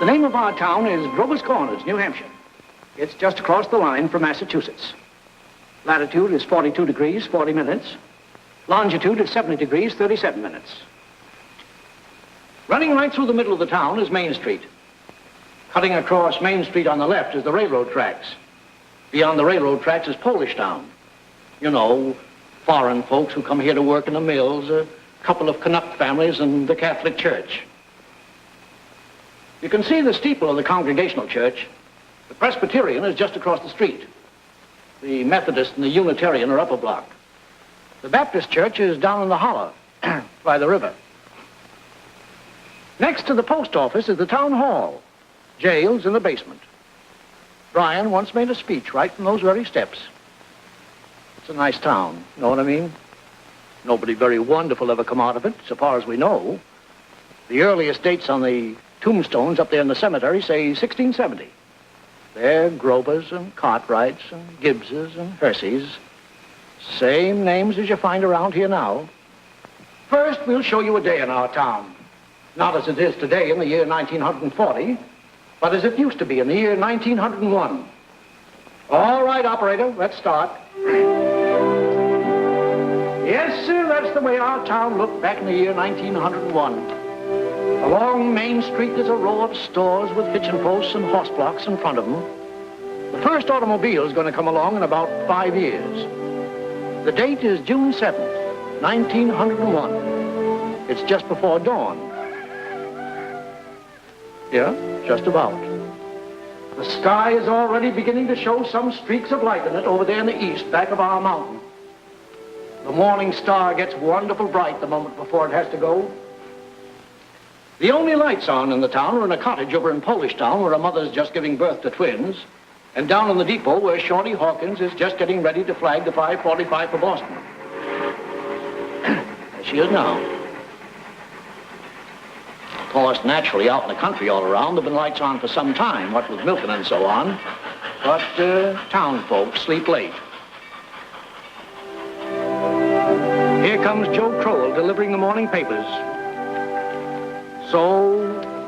name of our town is Grover's Corners, New Hampshire. It's just across the line from Massachusetts. Latitude is 42 degrees, 40 minutes. Longitude is 70 degrees, 37 minutes. Running right through the middle of the town is Main Street. Cutting across Main Street on the left is the railroad tracks. Beyond the railroad tracks is Polish Town. You know, foreign folks who come here to work in the mills, a couple of Canuck families, and the Catholic Church. You can see the steeple of the Congregational Church. The Presbyterian is just across the street. The Methodist and the Unitarian are up a block. The Baptist Church is down in the hollow by the river. Next to the post office is the town hall. Jail's in the basement. Brian once made a speech right from those very steps. It's a nice town, know what I mean? Nobody very wonderful ever come out of it, so far as we know. The earliest dates on the tombstones up there in the cemetery say 1670. They're Grovers and Cartwrights and Gibbses and Herseys. Same names as you find around here now. First, we'll show you a day in our town. Not as it is today in the year 1940, but as it used to be in the year 1901. All right, operator, let's start. Yes, sir, that's the way our town looked back in the year 1901. Along Main Street, there's a row of stores with hitching posts and horse blocks in front of them. The first automobile is going to come along in about 5 years. The date is June 7th, 1901. It's just before dawn. Yeah, just about. The sky is already beginning to show some streaks of light in it over there in the east, back of our mountain. The morning star gets wonderful bright the moment before it has to go. The only lights on in the town are in a cottage over in Polish Town where a mother's just giving birth to twins, and down in the depot where Shorty Hawkins is just getting ready to flag the 5:45 for Boston. There she is now. Of course, naturally, out in the country all around, there have been lights on for some time, what with milking and so on. But town folks sleep late. Here comes Joe Crowell delivering the morning papers. So,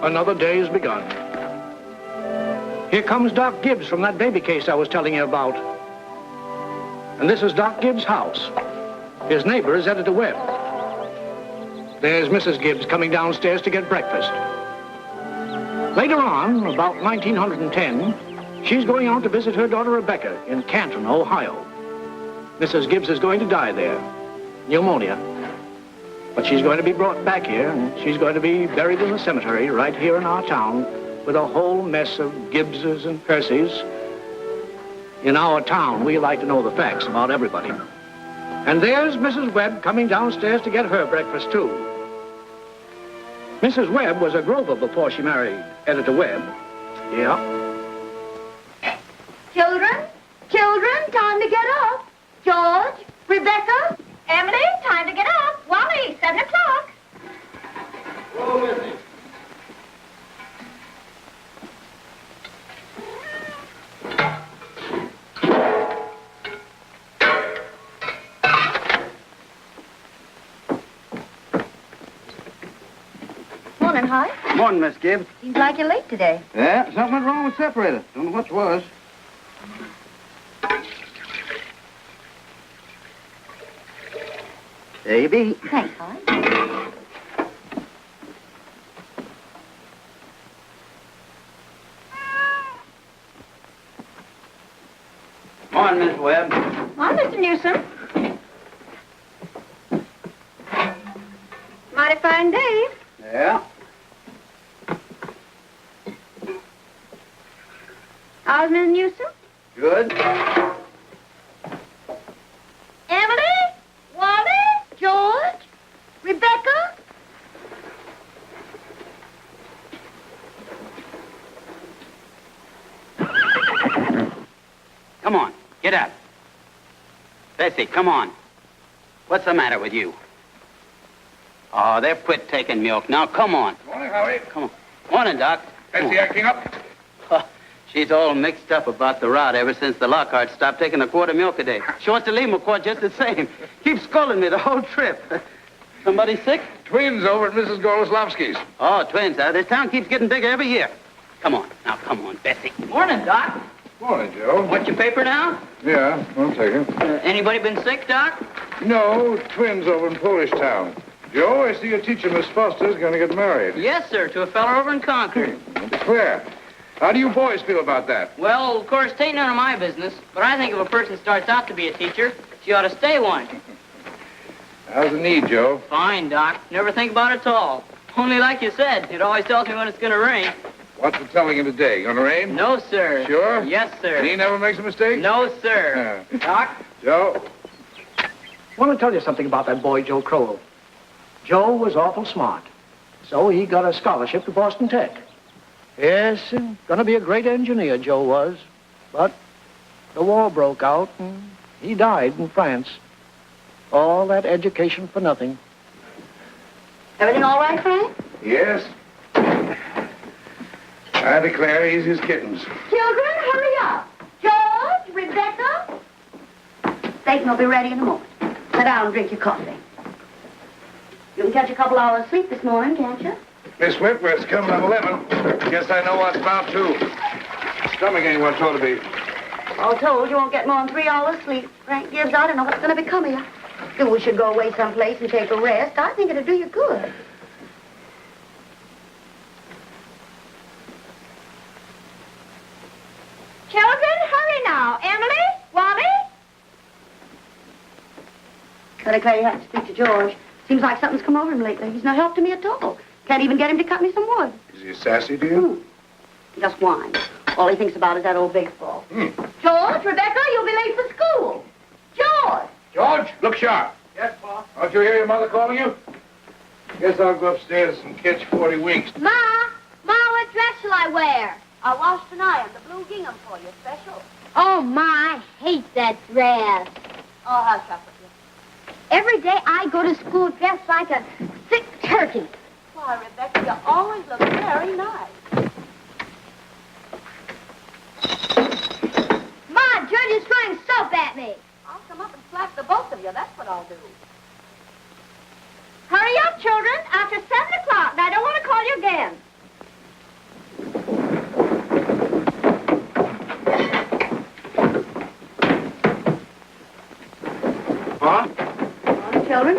another day has begun. Here comes Doc Gibbs from that baby case I was telling you about. And this is Doc Gibbs' house. His neighbor is Editor Webb. There's Mrs. Gibbs coming downstairs to get breakfast. Later on, about 1910, she's going out to visit her daughter Rebecca in Canton, Ohio. Mrs. Gibbs is going to die there. Pneumonia. But she's going to be brought back here, and she's going to be buried in the cemetery right here in our town with a whole mess of Gibbses and Percys. In our town, we like to know the facts about everybody. And there's Mrs. Webb coming downstairs to get her breakfast, too. Mrs. Webb was a Grover before she married Editor Webb. Yeah. Children, time to get up. George, Rebecca, Emily, time to get up. Wally, 7 o'clock. Oh, Missy. Morning, Hoy. Morning, Miss Gibbs. Seems like you're late today. Yeah, something went wrong with separator. Don't know what it was. There you be. Thanks, Hoy. Morning, Miss Webb. Morning, Mr. Newsom. Mighty fine day. Yeah. How's Miss Newsom? Good. Emily, Wally, George, Rebecca. Come on, get up. Bessie, come on. What's the matter with you? Oh, they've quit taking milk. Now, come on. Morning, Howie. Come on. Morning, Doc. Bessie acting up? Oh, she's all mixed up about the rot ever since the Lockhart stopped taking a quart of milk a day. She wants to leave him a quart just the same. Keeps scolding me the whole trip. Somebody sick? Twins over at Mrs. Goloslavsky's. Oh, twins, huh? This town keeps getting bigger every year. Come on. Now, come on, Bessie. Morning, Doc. Morning, Joe. What's your paper now? Yeah, I'll take it. Anybody been sick, Doc? No, twins over in Polish Town. Joe, I see your teacher, Miss Foster's going to get married. Yes, sir, to a fella over in Concord. Declare. How do you boys feel about that? Well, of course, it ain't none of my business, but I think if a person starts out to be a teacher, she ought to stay one. How's the need, Joe? Fine, Doc. Never think about it at all. Only like you said, it always tells me when it's going to rain. What's the telling you today? Gonna rain? No, sir. Sure? Yes, sir. And he never makes a mistake? No, sir. Doc? Joe? I want to tell you something about that boy, Joe Crowell. Joe was awful smart, so he got a scholarship to Boston Tech. Yes, gonna be a great engineer, Joe was. But the war broke out, and he died in France. All that education for nothing. Everything all right, Frank? Yes. I declare he's his kittens. Children, hurry up. George, Rebecca. Satan will be ready in a moment. Sit down and drink your coffee. You can catch a couple hours sleep this morning, can't you? Miss Whitworth's coming at 11. Guess I know what's about to. Stomach ain't what it ought to be. All told, you won't get more than 3 hours sleep. Frank Gibbs, I don't know what's going to become of you. You should go away someplace and take a rest. I think it'll do you good. Children, hurry now. Emily, Wally. I declare you have to speak to George. Seems like something's come over him lately. He's no help to me at all. Can't even get him to cut me some wood. Is he sassy to you? He just whines. All he thinks about is that old baseball. George, Rebecca, you'll be late for school. George! George, look sharp. Yes, Pa? Don't you hear your mother calling you? Guess I'll go upstairs and catch 40 winks. Ma, what dress shall I wear? I washed and ironed the blue gingham for you, special. Oh, Ma, I hate that dress. Oh, hush up with you. Every day I go to school dressed like a sick turkey. Why, Rebecca, you always look very nice. Ma, George is throwing soap at me. I'll come up and slap the both of you. That's what I'll do. Hurry up, children. After 7 o'clock. I don't want to call you again. Huh? Children?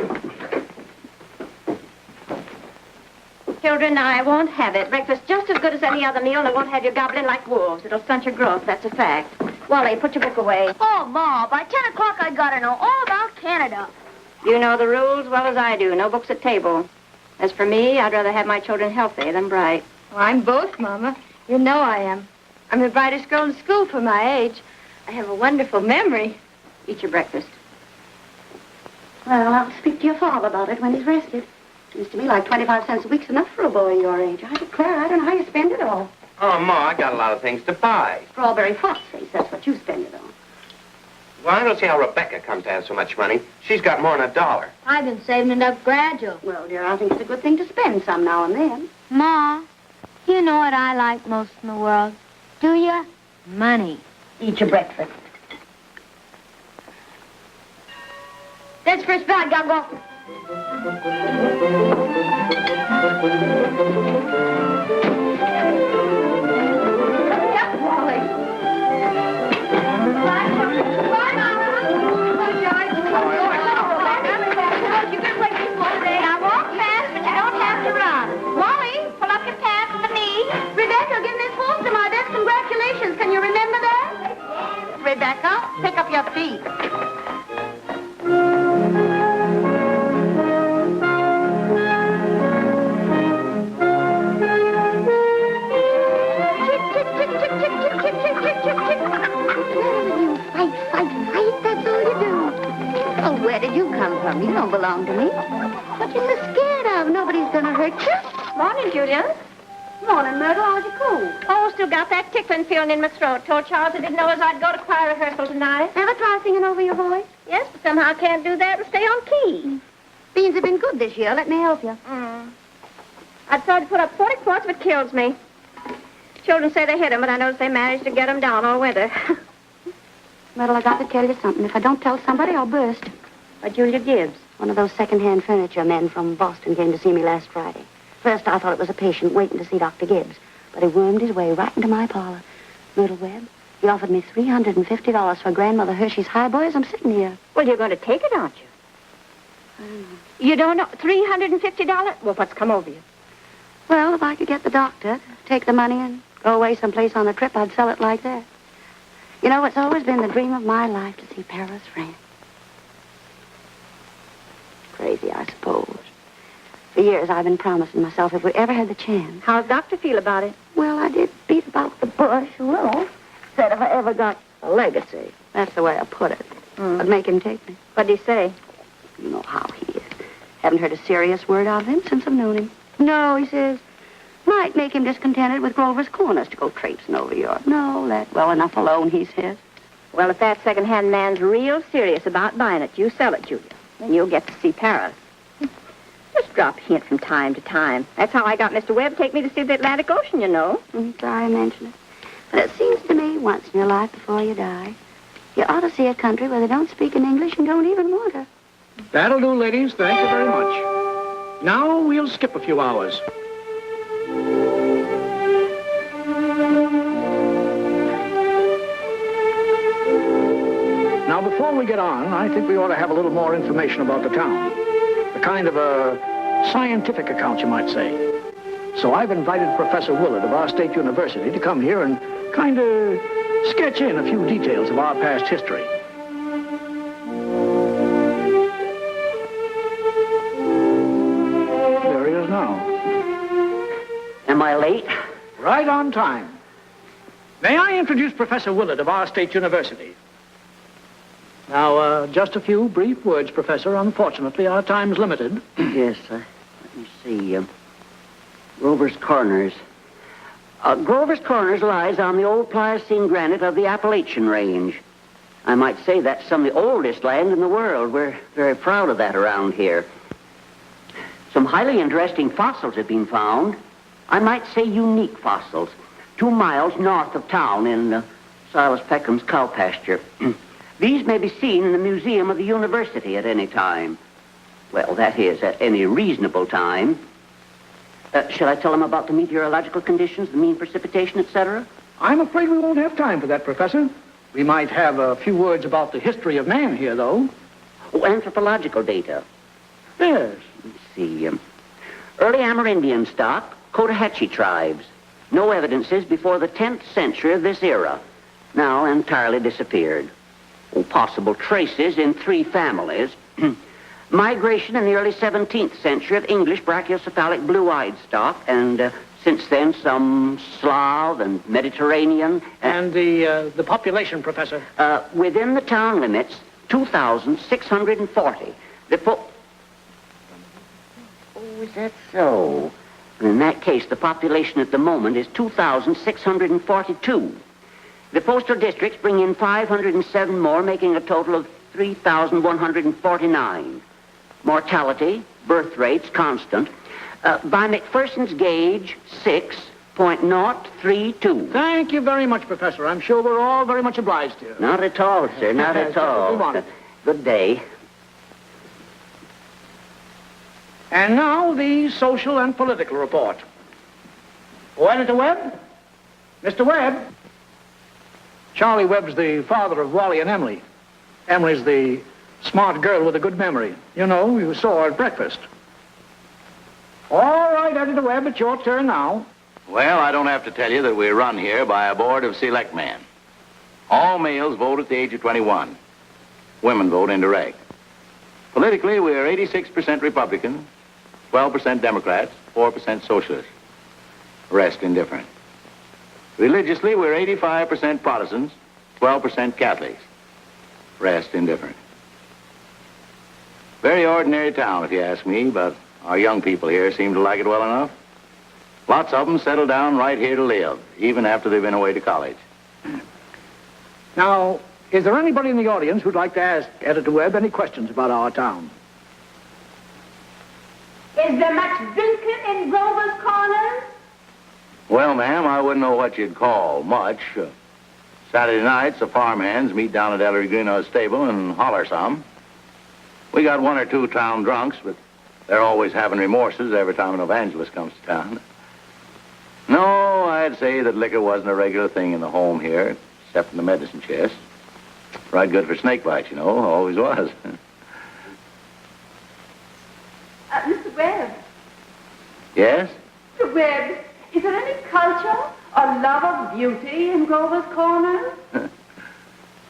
Children, I won't have it. Breakfast just as good as any other meal, and I won't have you gobbling like wolves. It'll stunt your growth, that's a fact. Wally, put your book away. Oh, Ma, by 10 o'clock I gotta know all about Canada. You know the rules well as I do. No books at table. As for me, I'd rather have my children healthy than bright. Oh, I'm both, Mama. You know I am. I'm the brightest girl in school for my age. I have a wonderful memory. Eat your breakfast. Well, I'll speak to your father about it when he's rested. Seems to me like 25 cents a week's enough for a boy your age. I declare, I don't know how you spend it all. Oh, Ma, I got a lot of things to buy. Strawberry fox face, that's what you spend it on. Well, I don't see how Rebecca comes to have so much money. She's got more than $1. I've been saving it up gradual. Well, dear, I think it's a good thing to spend some now and then. Ma, you know what I like most in the world? Do you? Money. Eat your breakfast. That's first bell. Gotta go. Yep, Wally. Bye, Mama. Bye, George. You can play baseball today. Now walk fast, but you don't have to run. Wally, pull up your pants with the knee. Rebecca, give Miss Foster my best congratulations. Can you remember that? Rebecca, pick up your feet. Fight, that's all you do. Oh, where did you come from? You don't belong to me. What you so scared of? Nobody's gonna hurt you. Morning, Julia. Morning, Myrtle. How's your cold? Oh, still got that tickling feeling in my throat. Told Charles I didn't know as I'd go to choir rehearsal tonight. Ever try singing over your voice? Yes, but somehow I can't do that and stay on key. Beans have been good this year. Let me help you. I'd tried to put up 40 quarts, but it kills me. Children say they hit 'em, but I notice they managed to get 'em down all winter. Myrtle, I got to tell you something. If I don't tell somebody, I'll burst. But Julia Gibbs. One of those second-hand furniture men from Boston came to see me last Friday. First, I thought it was a patient waiting to see Dr. Gibbs. But he wormed his way right into my parlor. Myrtle Webb, he offered me $350 for Grandmother Hershey's highboy as I'm sitting here. Well, you're going to take it, aren't you? I don't know. You don't know? $350? Well, what's come over you? Well, if I could get the doctor to take the money and go away someplace on a trip, I'd sell it like that. You know, it's always been the dream of my life to see Paris, France. Crazy, I suppose. For years, I've been promising myself if we ever had the chance. How's Doctor feel about it? Well, I did beat about the bush a little. Said if I ever got a legacy, that's the way I put it, I'd make him take me. What'd he say? You know how he is. Haven't heard a serious word out of him since I've known him. No, he says, might make him discontented with Grover's Corners to go traipsing over Europe. No, let well enough alone, he says. Well, if that second-hand man's real serious about buying it, you sell it, Julia. Then you'll get to see Paris. Just drop a hint from time to time. That's how I got Mr. Webb to take me to see the Atlantic Ocean, you know. Sorry I mentioned it. But it seems to me, once in your life before you die, you ought to see a country where they don't speak in English and don't even want to. That'll do, ladies. Thank you very much. Now we'll skip a few hours. Now, before we get on, I think we ought to have a little more information about the town. A kind of a scientific account, you might say. So I've invited Professor Willard of our state university to come here and kind of sketch in a few details of our past history. There he is now. Am I late? Right on time. May I introduce Professor Willard of our state university? Now, just a few brief words, Professor. Unfortunately, our time's limited. Yes, let me see. Grover's Corners. Grover's Corners lies on the old Pliocene granite of the Appalachian Range. I might say that's some of the oldest land in the world. We're very proud of that around here. Some highly interesting fossils have been found. I might say unique fossils. 2 miles north of town in Silas Peckham's cow pasture. These may be seen in the museum of the university at any time. Well, that is, at any reasonable time. Shall I tell them about the meteorological conditions, the mean precipitation, etc.? I'm afraid we won't have time for that, Professor. We might have a few words about the history of man here, though. Oh, anthropological data. Yes. Let's see. Early Amerindian stock, Cotahatchee tribes. No evidences before the 10th century of this era. Now entirely disappeared. Oh, possible traces in 3 families. Migration in the early 17th century of English brachiocephalic blue-eyed stock, and since then some Slav and Mediterranean. And the population, Professor? Within the town limits, 2,640. Oh, is that so? In that case, the population at the moment is 2,642. The postal districts bring in 507 more, making a total of 3,149. Mortality, birth rates, constant. By McPherson's gauge, 6.032. Thank you very much, Professor. I'm sure we're all very much obliged to you. Not at all, sir, not at all. Good day. And now the social and political report. Oh, Editor Webb? Mr. Webb? Charlie Webb's the father of Wally and Emily. Emily's the smart girl with a good memory. You know, you saw her at breakfast. All right, Editor Webb, it's your turn now. Well, I don't have to tell you that we're run here by a board of selectmen. All males vote at the age of 21. Women vote indirect. Politically, we're 86% Republican, 12% Democrats, 4% Socialists. The rest indifferent. Religiously, we're 85% Protestants, 12% Catholics. Rest indifferent. Very ordinary town, if you ask me, but our young people here seem to like it well enough. Lots of them settle down right here to live, even after they've been away to college. Now, is there anybody in the audience who'd like to ask Editor Webb any questions about our town? Is there much drinking in Grover's Corners? Well, ma'am, I wouldn't know what you'd call much. Saturday nights, the farmhands meet down at Ellery Greenaw's stable and holler some. We got 1 or 2 town drunks, but they're always having remorses every time an evangelist comes to town. No, I I'd say that liquor wasn't a regular thing in the home here, except in the medicine chest. Right good for snake bites, you know, always was. Mr. Webb. Yes? Mr. Webb, is there any culture or love of beauty in Grover's Corners?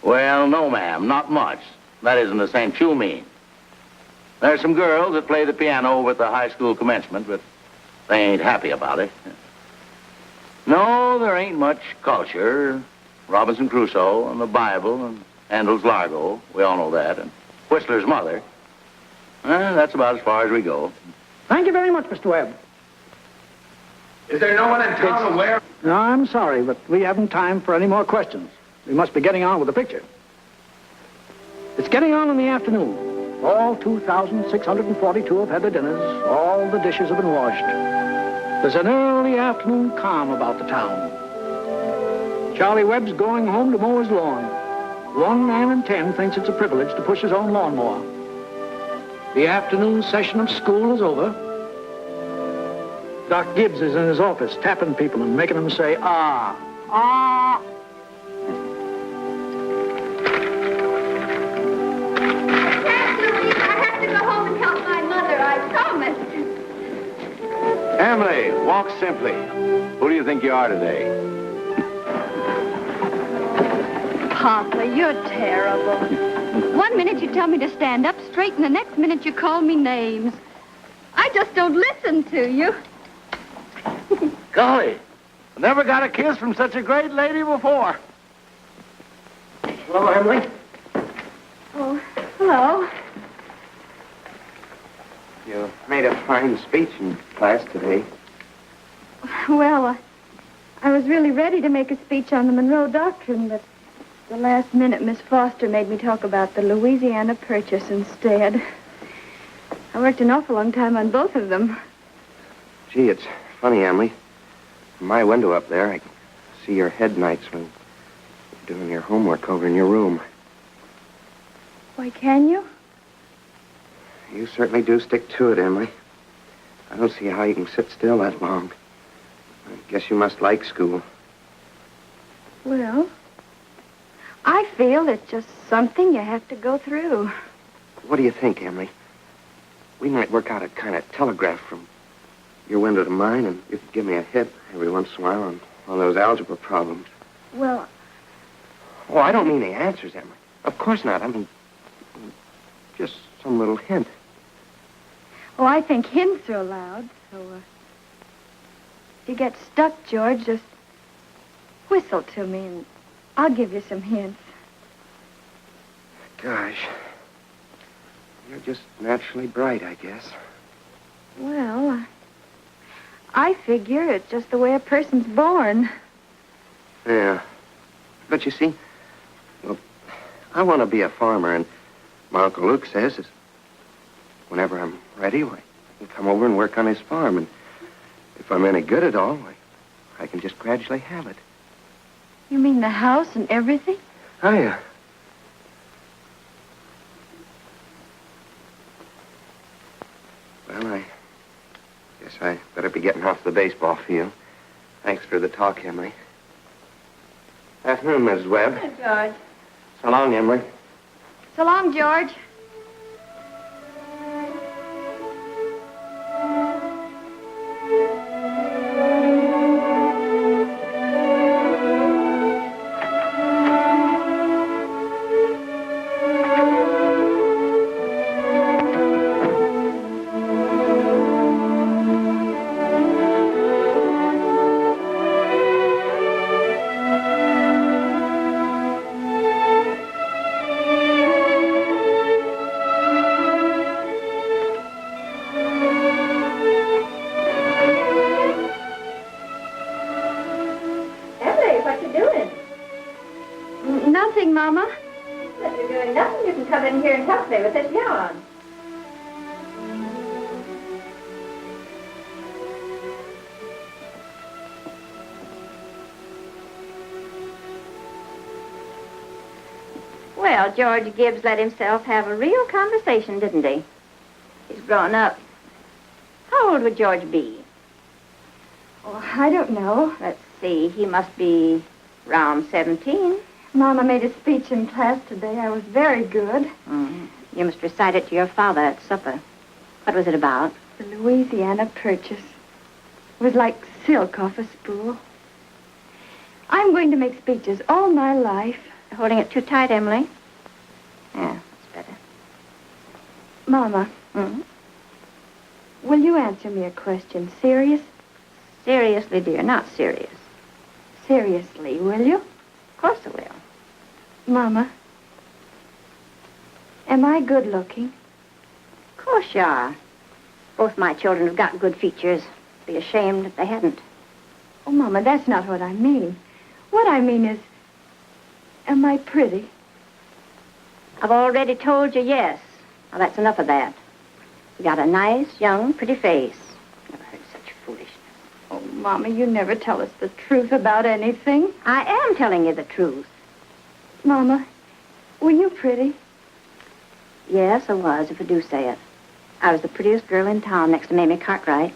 Well, no, ma'am, not much. That is in the sense you mean. There's some girls that play the piano over at the high school commencement, but they ain't happy about it. No, there ain't much culture. Robinson Crusoe and the Bible and Handel's Largo, we all know that, and Whistler's mother. That's about as far as we go. Thank you very much, Mr. Webb. Is there no one in town aware? No, I'm sorry, but we haven't time for any more questions. We must be getting on with the picture. It's getting on in the afternoon. All 2,642 have had their dinners. All the dishes have been washed. There's an early afternoon calm about the town. Charlie Webb's going home to mow his lawn. One man in 10 thinks it's a privilege to push his own lawnmower. The afternoon session of school is over. Doc Gibbs is in his office tapping people and making them say, ah, ah. I have to go home and help my mother, I promise. Emily, walk simply. Who do you think you are today? Papa, you're terrible. One minute you tell me to stand up straight, and the next minute you call me names. I just don't listen to you. Golly, I never got a kiss from such a great lady before. Hello, Emily. Oh, hello. You made a fine speech in class today. Well, I was really ready to make a speech on the Monroe Doctrine, but the last minute Miss Foster made me talk about the Louisiana Purchase instead. I worked an awful long time on both of them. Gee, it's funny, Emily. From my window up there, I can see your head nights when you're doing your homework over in your room. Why, can you? You certainly do stick to it, Emily. I don't see how you can sit still that long. I guess you must like school. Well, I feel it's just something you have to go through. What do you think, Emily? We might work out a kind of telegraph from your window to mine, and you could give me a hit every once in a while on those algebra problems. Well, Oh, I don't mean the answers, Emily. Of course not. I mean, just some little hint. oh, I think hints are allowed, so, if you get stuck, George, just whistle to me, and I'll give you some hints. Gosh. You're just naturally bright, I guess. Well, I figure it's just the way a person's born. Yeah. But you see, well, I want to be a farmer, and my Uncle Luke says is whenever I'm ready, I can come over and work on his farm, and if I'm any good at all, I can just gradually have it. You mean the house and everything? Oh, yeah. Well, I guess I better be getting off the baseball field. Thanks for the talk, Emily. Afternoon, Mrs. Webb. Hey, George. So long, Emily. So long, George. Nothing, Mama. If you're doing nothing, you can come in here and help me with this yarn. Well, George Gibbs let himself have a real conversation, didn't he? He's grown up. How old would George be? Oh, I don't know. Let's see. He must be around 17. Mama made a speech in class today. I was very good. Mm-hmm. You must recite it to your father at supper. What was it about? The Louisiana Purchase. It was like silk off a spool. I'm going to make speeches all my life. You're holding it too tight, Emily. Yeah, that's better. Mama, will you answer me a question? Serious? Seriously, dear, not serious. Seriously, will you? Of course I will. Mama, am I good looking? Of course you are. Both my children have got good features. Be ashamed if they hadn't. Oh, Mama, that's not what I mean. What I mean is, am I pretty? I've already told you yes. Now, that's enough of that. You got a nice, young, pretty face. Never heard such foolishness. Oh, Mama, you never tell us the truth about anything. I am telling you the truth. Mama, were you pretty? Yes, I was, if I do say it. I was the prettiest girl in town next to Mamie Cartwright.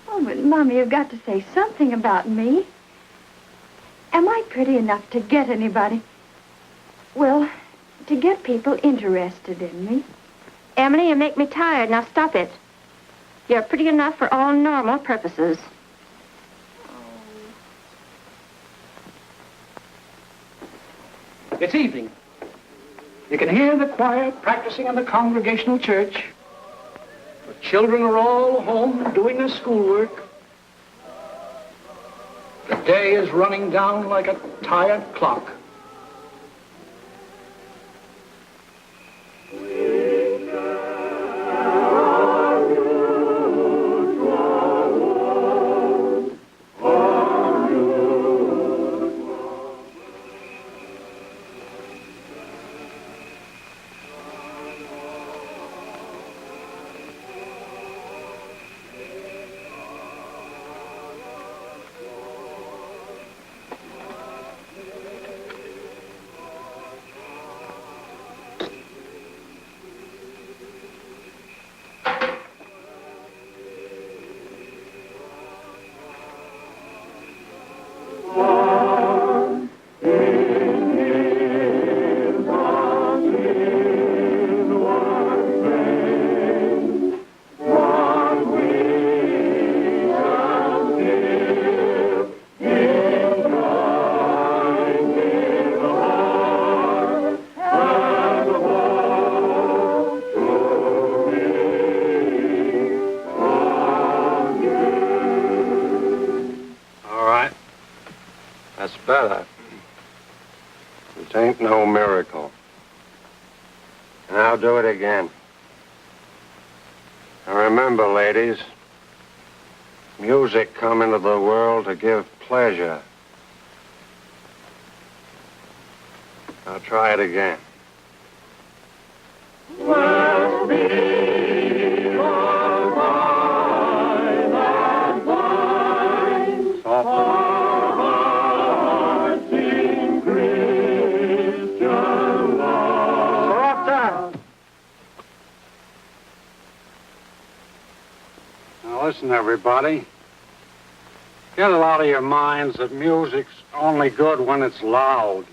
Oh, but Mama, you've got to say something about me. Am I pretty enough to get anybody? Well, to get people interested in me. Emily, you make me tired. Now stop it. You're pretty enough for all normal purposes. It's evening. You can hear the choir practicing in the Congregational Church. The children are all home doing their schoolwork. The day is running down like a tired clock. Better. It ain't no miracle. And I'll do it again. And remember, ladies, music come into the world to give pleasure. I'll try it again. Listen, everybody. Get it out of your minds that music's only good when it's loud.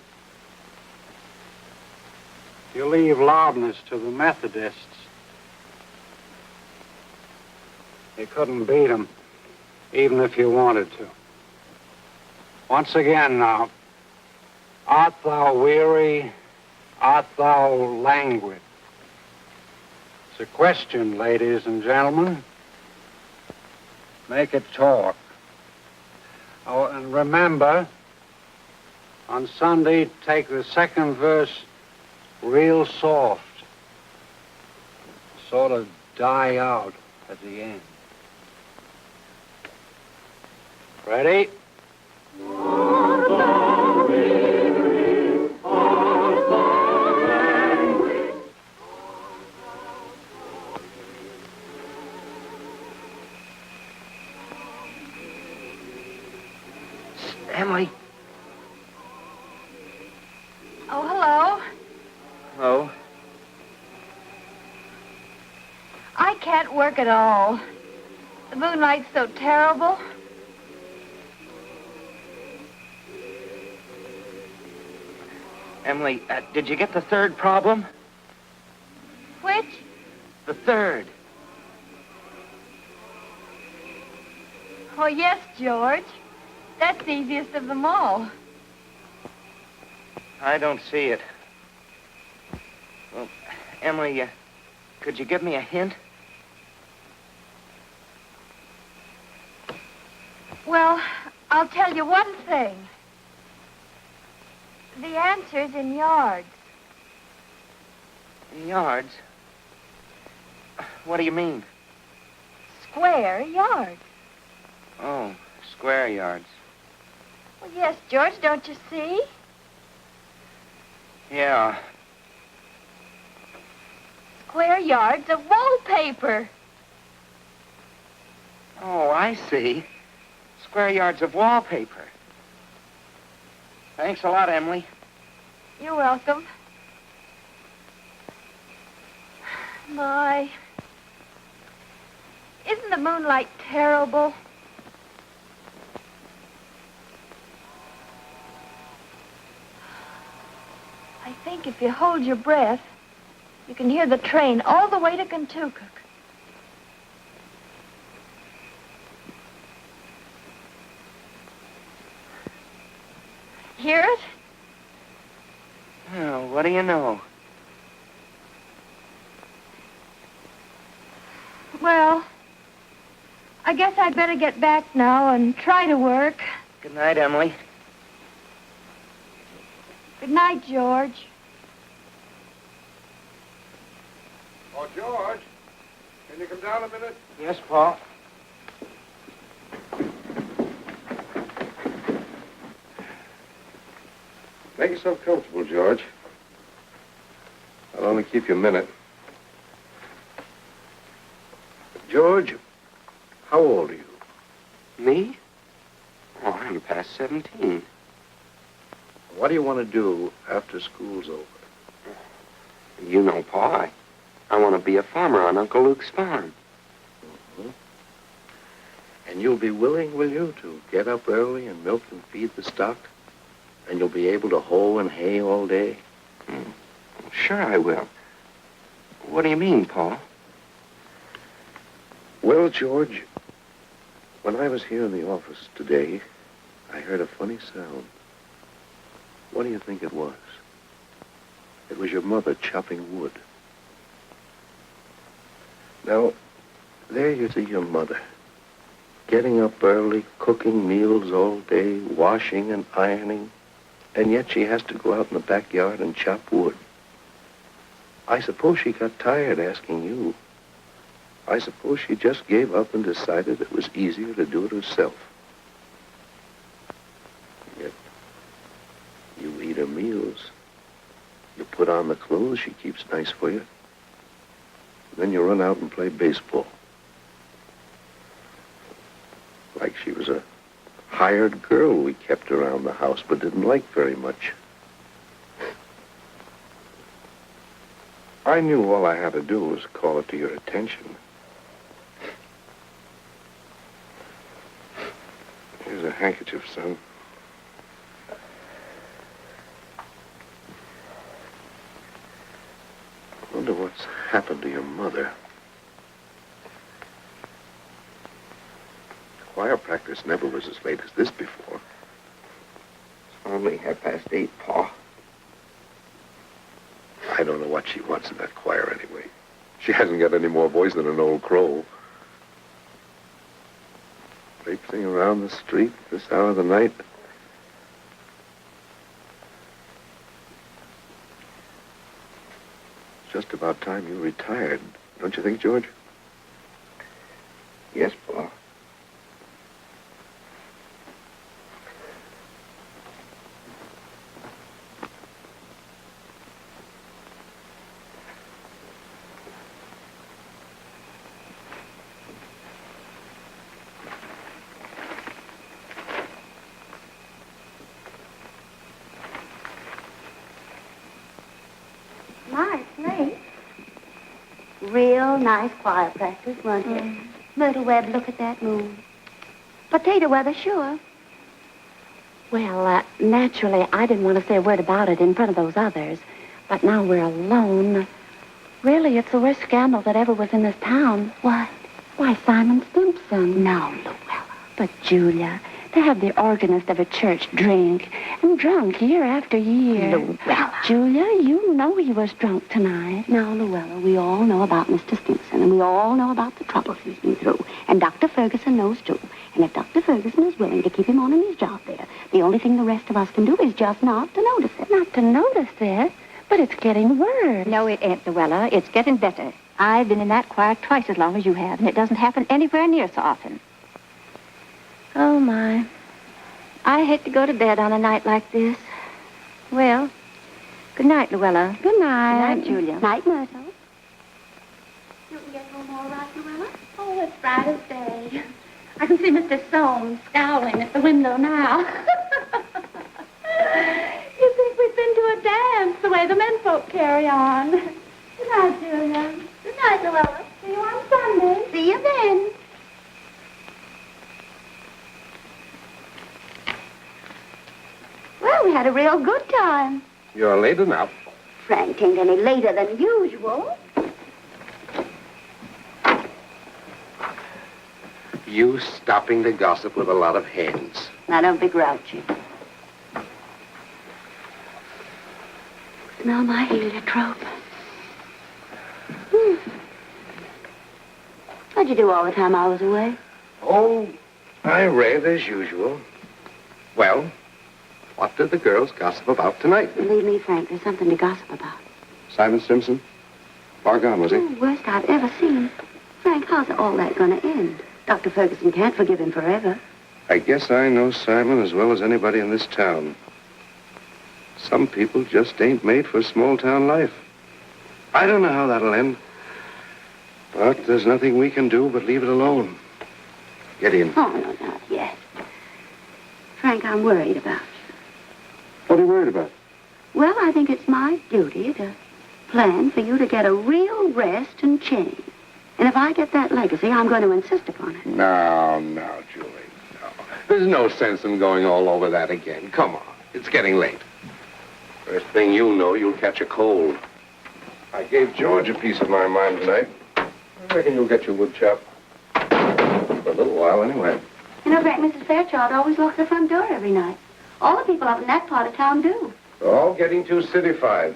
You leave loudness to the Methodists. You couldn't beat them, even if you wanted to. Once again now, art thou weary? Art thou languid? It's a question, ladies and gentlemen. Make it talk. Oh, and remember, on Sunday, take the second verse real soft. Sort of die out at the end. Ready? Emily. Oh, hello. Hello. I can't work at all. The moonlight's so terrible. Emily, did you get the third problem? Which? The third. Oh, yes, George. That's the easiest of them all. I don't see it. Well, Emily, could you give me a hint? Well, I'll tell you one thing. The answer's in yards. In yards? What do you mean? Square yards. Oh, square yards. Well, yes, George, don't you see? Yeah. Square yards of wallpaper. Oh, I see. Square yards of wallpaper. Thanks a lot, Emily. You're welcome. My. Isn't the moonlight terrible? I think if you hold your breath, you can hear the train all the way to Kentucky. Hear it? Oh, what do you know? Well, I guess I'd better get back now and try to work. Good night, Emily. Good night, George. Oh, George, can you come down a minute? Yes, Paul. Make yourself comfortable, George. I'll only keep you a minute. George, how old are you? Me? Oh, I'm past 17. What do you want to do after school's over? You know, Pa, I want to be a farmer on Uncle Luke's farm. Mm-hmm. And you'll be willing, will you, to get up early and milk and feed the stock? And you'll be able to hoe and hay all day? Sure I will. What do you mean, Pa? Well, George, when I was here in the office today, I heard a funny sound. What do you think it was? It was your mother chopping wood. Now, there you see your mother, getting up early, cooking meals all day, washing and ironing, and yet she has to go out in the backyard and chop wood. I suppose she got tired asking you. I suppose she just gave up and decided it was easier to do it herself. Yet, you eat her meals. You put on the clothes she keeps nice for you. Then you run out and play baseball. Like she was a hired girl we kept around the house but didn't like very much. I knew all I had to do was call it to your attention. Here's a handkerchief, son. I wonder what's happened to your mother. Choir practice never was as late as this before. It's only 8:30, Pa. I don't know what she wants in that choir anyway. She hasn't got any more voice than an old crow. Traipsing around the street this hour of the night. It's just about time you retired, don't you think, George? Yes, Pa. Nice place. Real nice choir practice, wasn't it? Myrtle Webb, look at that moon. Potato weather, sure. Well, naturally, I didn't want to say a word about it in front of those others. But now we're alone. Really, it's the worst scandal that ever was in this town. What? Why, Simon Stimpson. No, Luella. But, Julia, to have the organist of a church drink, and drunk year after year. Luella. Julia, you know he was drunk tonight. Now, Luella, we all know about Mr. Stimpson, and we all know about the troubles he's been through. And Dr. Ferguson knows, too. And if Dr. Ferguson is willing to keep him on in his job there, the only thing the rest of us can do is just not to notice it. Not to notice it? But it's getting worse. No, it ain't, Luella. It's getting better. I've been in that choir twice as long as you have, and it doesn't happen anywhere near so often. Oh, my. I hate to go to bed on a night like this. Well, good night, Luella. Good night. Good night, Julia. Night, Myrtle. You can get home all right, Luella? Oh, it's bright as day. I can see Mr. Soames scowling at the window now. You think we've been to a dance the way the menfolk carry on. Good night, Julia. Good night, Luella. See you on Sunday. See you then. Well, we had a real good time. You're late enough. Frank ain't any later than usual. You stopping to gossip with a lot of hens. Now, don't be grouchy. Smell my heliotrope. What'd you do all the time I was away? Oh, I read as usual. Well, what did the girls gossip about tonight? Believe me, Frank, there's something to gossip about. Simon Simpson? Far gone, was he? Oh, worst I've ever seen. Frank, how's all that going to end? Dr. Ferguson can't forgive him forever. I guess I know Simon as well as anybody in this town. Some people just ain't made for small-town life. I don't know how that'll end. But there's nothing we can do but leave it alone. Get in. Oh, no, not yet. Frank, I'm worried about you. What are you worried about? Well, I think it's my duty to plan for you to get a real rest and change. And if I get that legacy, I'm going to insist upon it. No, Julie, no. There's no sense in going all over that again. Come on. It's getting late. First thing you know, you'll catch a cold. I gave George a piece of my mind tonight. I reckon you'll get your wood chop. For a little while, anyway. You know, Frank, Mrs. Fairchild always locks the front door every night. All the people up in that part of town do. They're all getting too cityfied.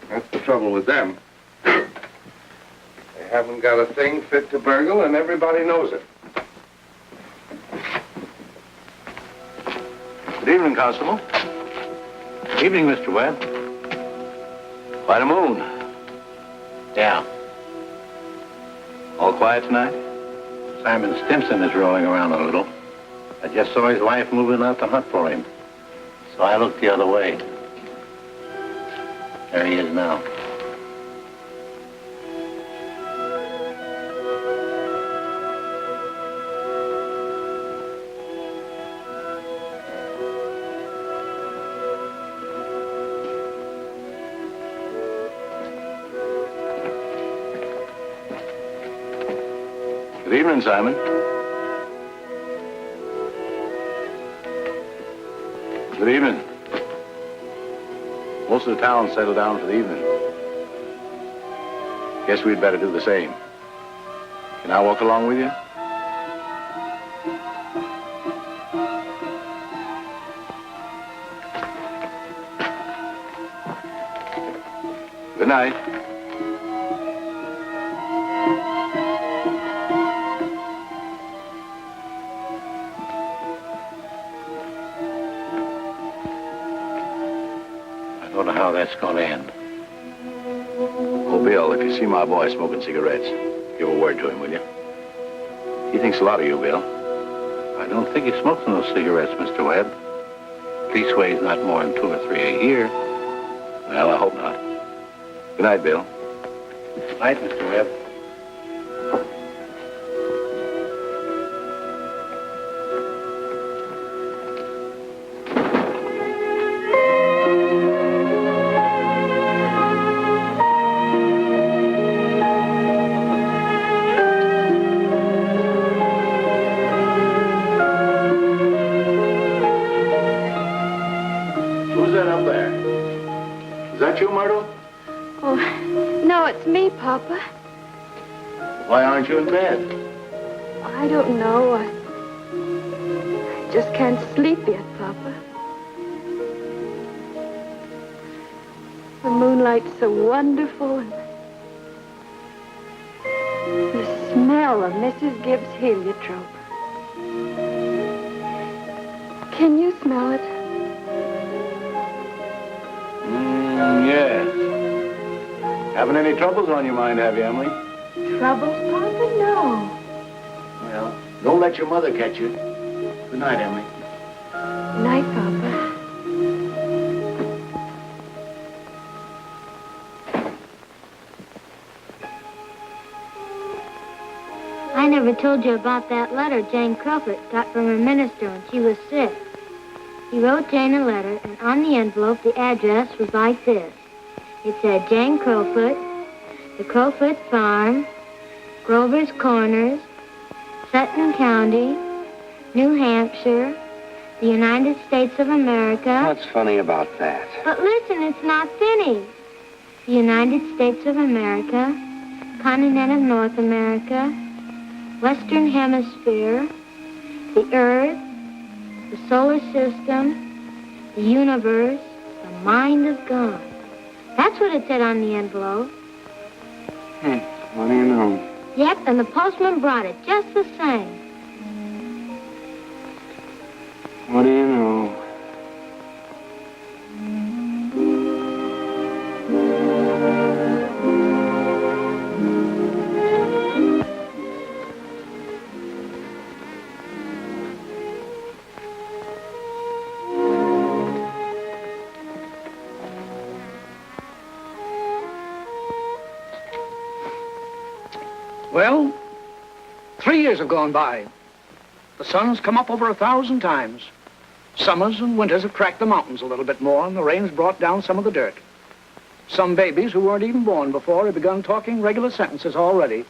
That's the trouble with them. They haven't got a thing fit to burgle, and everybody knows it. Good evening, Constable. Evening, Mr. Webb. Quite a moon. Yeah. All quiet tonight? Simon Stimpson is rolling around a little. I just saw his wife moving out to hunt for him. So I looked the other way. There he is now. Good evening, Simon. Good evening. Most of the town settled down for the evening. Guess we'd better do the same. Can I walk along with you? Good night. I don't know how that's going to end. Oh, Bill, if you see my boy smoking cigarettes, give a word to him, will you? He thinks a lot of you, Bill. I don't think he smokes those cigarettes, Mr. Webb. Leastways, not more than 2 or 3 a year. Well, I hope not. Good night, Bill. Good night, Mr. Webb. it's me, Papa. Why aren't you in bed? I don't know. I just can't sleep yet, Papa. The moonlight's so wonderful, and the smell of Mrs. Gibbs' heliotrope. Can you smell it? Yes. Having any troubles on your mind, have you, Emily? Troubles, Papa? No. Well, don't let your mother catch you. Good night, Emily. Night, Papa. I never told you about that letter Jane Crowfoot got from her minister when she was sick. He wrote Jane a letter, and on the envelope, the address was like this. It said, Jane Crowfoot, the Crowfoot Farm, Grover's Corners, Sutton County, New Hampshire, the United States of America. What's funny about that? But listen, it's not finished. The United States of America, continent of North America, Western Hemisphere, the Earth, the solar system, the universe, the mind of God. That's what it said on the envelope. What do you know? Yep, and the postman brought it just the same. What do you know? Well, 3 years have gone by. The sun's come up over 1,000 times. Summers and winters have cracked the mountains a little bit more, and the rain's brought down some of the dirt. Some babies who weren't even born before have begun talking regular sentences already.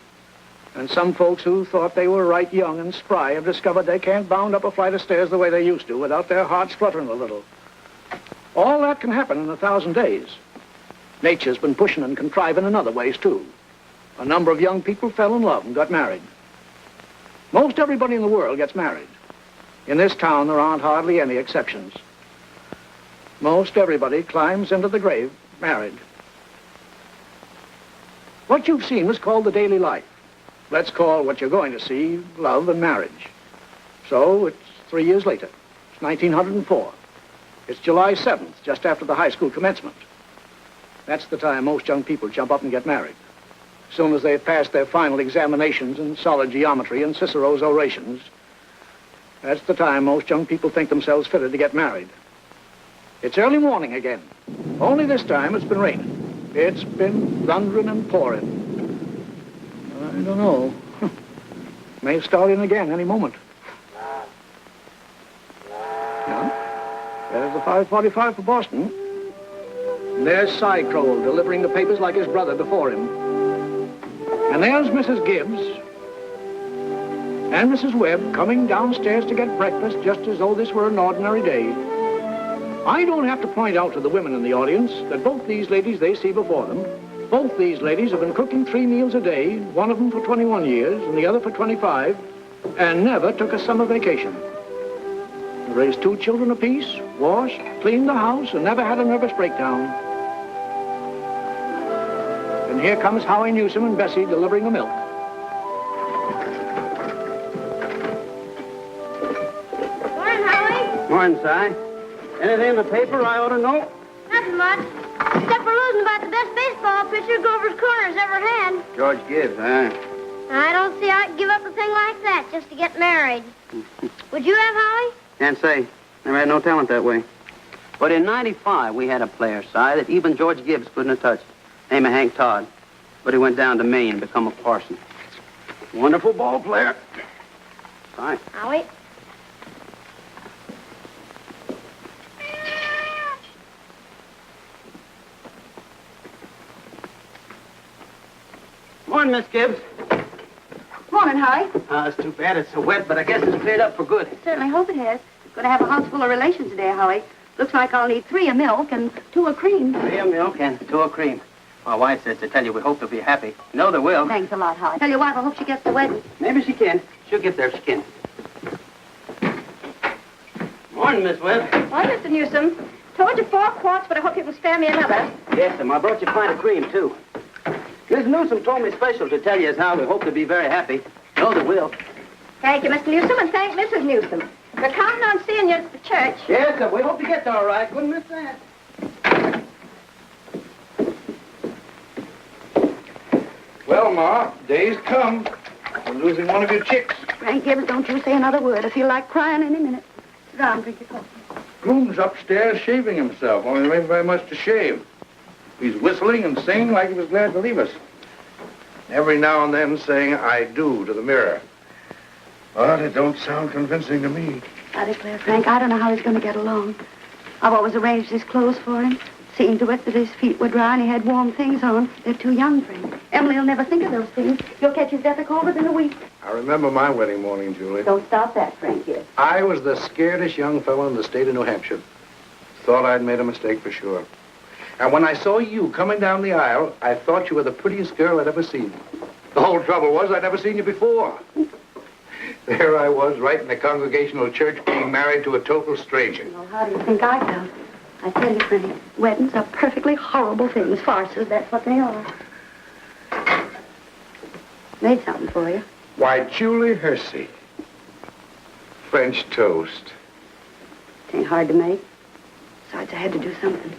And some folks who thought they were right young and spry have discovered they can't bound up a flight of stairs the way they used to without their hearts fluttering a little. All that can happen in 1,000 days. Nature's been pushing and contriving in other ways, too. A number of young people fell in love and got married. Most everybody in the world gets married. In this town, there aren't hardly any exceptions. Most everybody climbs into the grave married. What you've seen is called the daily life. Let's call what you're going to see love and marriage. So it's 3 years later. It's 1904. It's July 7th, just after the high school commencement. That's the time most young people jump up and get married. As soon as they've passed their final examinations in solid geometry and Cicero's orations, that's the time most young people think themselves fitted to get married. It's early morning again. Only this time it's been raining. It's been thundering and pouring. I don't know. May start in again any moment. Yeah? There's the 5:45 for Boston. And there's Cy Crowell delivering the papers like his brother before him. And there's Mrs. Gibbs and Mrs. Webb coming downstairs to get breakfast just as though this were an ordinary day. I don't have to point out to the women in the audience that both these ladies they see before them, both these ladies have been cooking 3 meals a day, one of them for 21 years and the other for 25, and never took a summer vacation. They raised 2 children apiece, washed, cleaned the house, and never had a nervous breakdown. And here comes Howie Newsom and Bessie delivering the milk. Morning, Howie. Morning, Si. Anything in the paper I ought to know? Nothing much. Except for losing about the best baseball pitcher Grover's Corners ever had. George Gibbs, huh? I don't see how I'd give up a thing like that just to get married. Would you have, Howie? Can't say. Never had no talent that way. But in '95, we had a player, Si, that even George Gibbs couldn't have touched. Name of Hank Todd. But he went down to Maine to become a parson. Wonderful ball player. Si. Howie? Morning, Miss Gibbs. Morning, Howie. It's too bad it's so wet, but I guess it's cleared up for good. Certainly hope it has. Going to have a house full of relations today, Howie. Looks like I'll need 3 of milk and 2 of cream. 3 of milk and 2 of cream. My wife says to tell you we hope they'll be happy. No, they will. Thanks a lot, Holly. Tell your wife I hope she gets the wedding. Maybe she can. She'll get there if she can. Morning, Miss Webb. Why, Mr. Newsom, told you 4 quarts, but I hope you can spare me another. Yes, ma'am. I brought you a pint of cream, too. Miss Newsom told me special to tell you as how we hope to be very happy. No, they will. Thank you, Mr. Newsom, and thank Mrs. Newsom. We're counting on seeing you at the church. Yes, sir. We hope to get there all right. Wouldn't miss that. Well, Ma, day's come. We're losing one of your chicks. Frank Gibbs, don't you say another word. I feel like crying any minute. Sit down, drink your coffee. Groom's upstairs shaving himself, only there ain't very much to shave. He's whistling and singing like he was glad to leave us. Every now and then saying, I do, to the mirror. But it don't sound convincing to me. I declare, Frank, I don't know how he's going to get along. I've always arranged his clothes for him, seen to it that his feet were dry and he had warm things on. They're too young, Frank. Emily will never think of those things. You'll catch his death a cold within a week. I remember my wedding morning, Julie. Don't stop that, Frank, here. I was the scaredest young fellow in the state of New Hampshire. Thought I'd made a mistake for sure. And when I saw you coming down the aisle, I thought you were the prettiest girl I'd ever seen. The whole trouble was I'd never seen you before. There I was, right in the Congregational Church, being married to a total stranger. Well, how do you think I felt? I tell you, Frank, weddings are perfectly horrible things. Farces, that's what they are. Made something for you. Why, Julie Hersey. French toast. It ain't hard to make. Besides, I had to do something.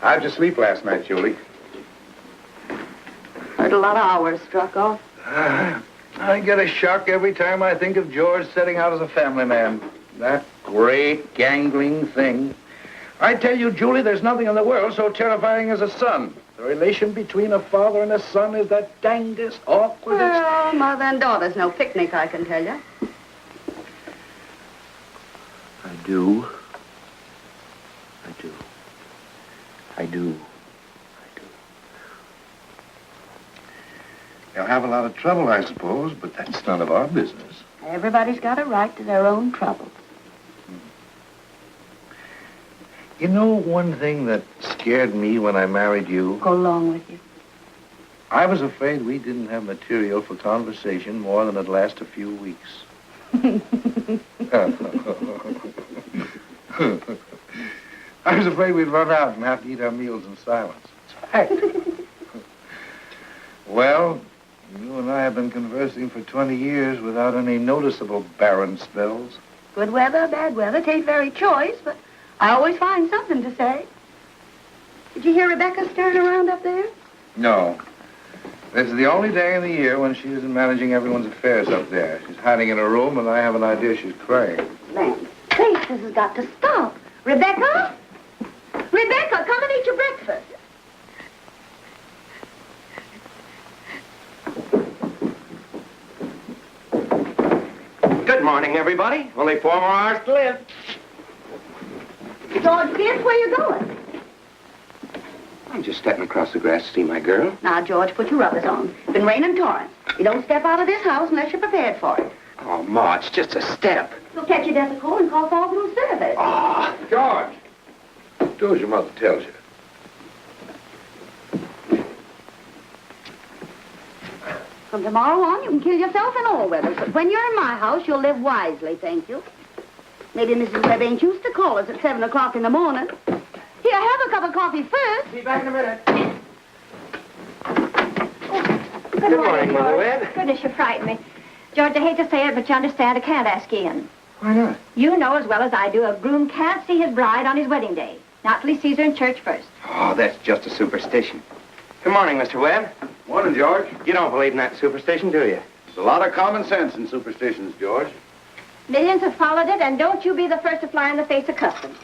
How'd you sleep last night, Julie? Heard a lot of hours struck off. I get a shock every time I think of George setting out as a family man. That great, gangling thing. I tell you, Julie, there's nothing in the world so terrifying as a son. The relation between a father and a son is the dangest, awkwardest... Well, mother and daughter's no picnic, I can tell you. I do. I do. I do. They'll have a lot of trouble, I suppose, but that's none of our business. Everybody's got a right to their own trouble. You know one thing that scared me when I married you? Go along with you. I was afraid we didn't have material for conversation more than it'd last a few weeks. I was afraid we'd run out and have to eat our meals in silence. It's fact. Well, you and I have been conversing for 20 years without any noticeable barren spells. Good weather, bad weather, tain't very choice, but I always find something to say. Did you hear Rebecca stirring around up there? No. This is the only day in the year when she isn't managing everyone's affairs up there. She's hiding in her room, and I have an idea she's crying. Land sakes, this has got to stop. Rebecca? Rebecca, come and eat your breakfast. Good morning, everybody. Only 4 more hours to live. George Gibbs, where you going? I'm just stepping across the grass to see my girl. Now, George, put your rubbers on. It's been raining torrents. You don't step out of this house unless you're prepared for it. Oh, Ma, it's just a step. You'll catch your death of cold and call for through service. Oh, George! Do as your mother tells you. From tomorrow on, you can kill yourself in all weathers. But when you're in my house, you'll live wisely, thank you. Maybe Mrs. Webb ain't used to call us at 7 o'clock in the morning. Here, have a cup of coffee first. Be back in a minute. Good morning, Mother Webb. Goodness, you frightened me. George, I hate to say it, but you understand I can't ask you in. Why not? You know as well as I do a groom can't see his bride on his wedding day. Not till he sees her in church first. Oh, that's just a superstition. Good morning, Mr. Webb. Morning, George. You don't believe in that superstition, do you? There's a lot of common sense in superstitions, George. Millions have followed it, and don't you be the first to fly in the face of custom.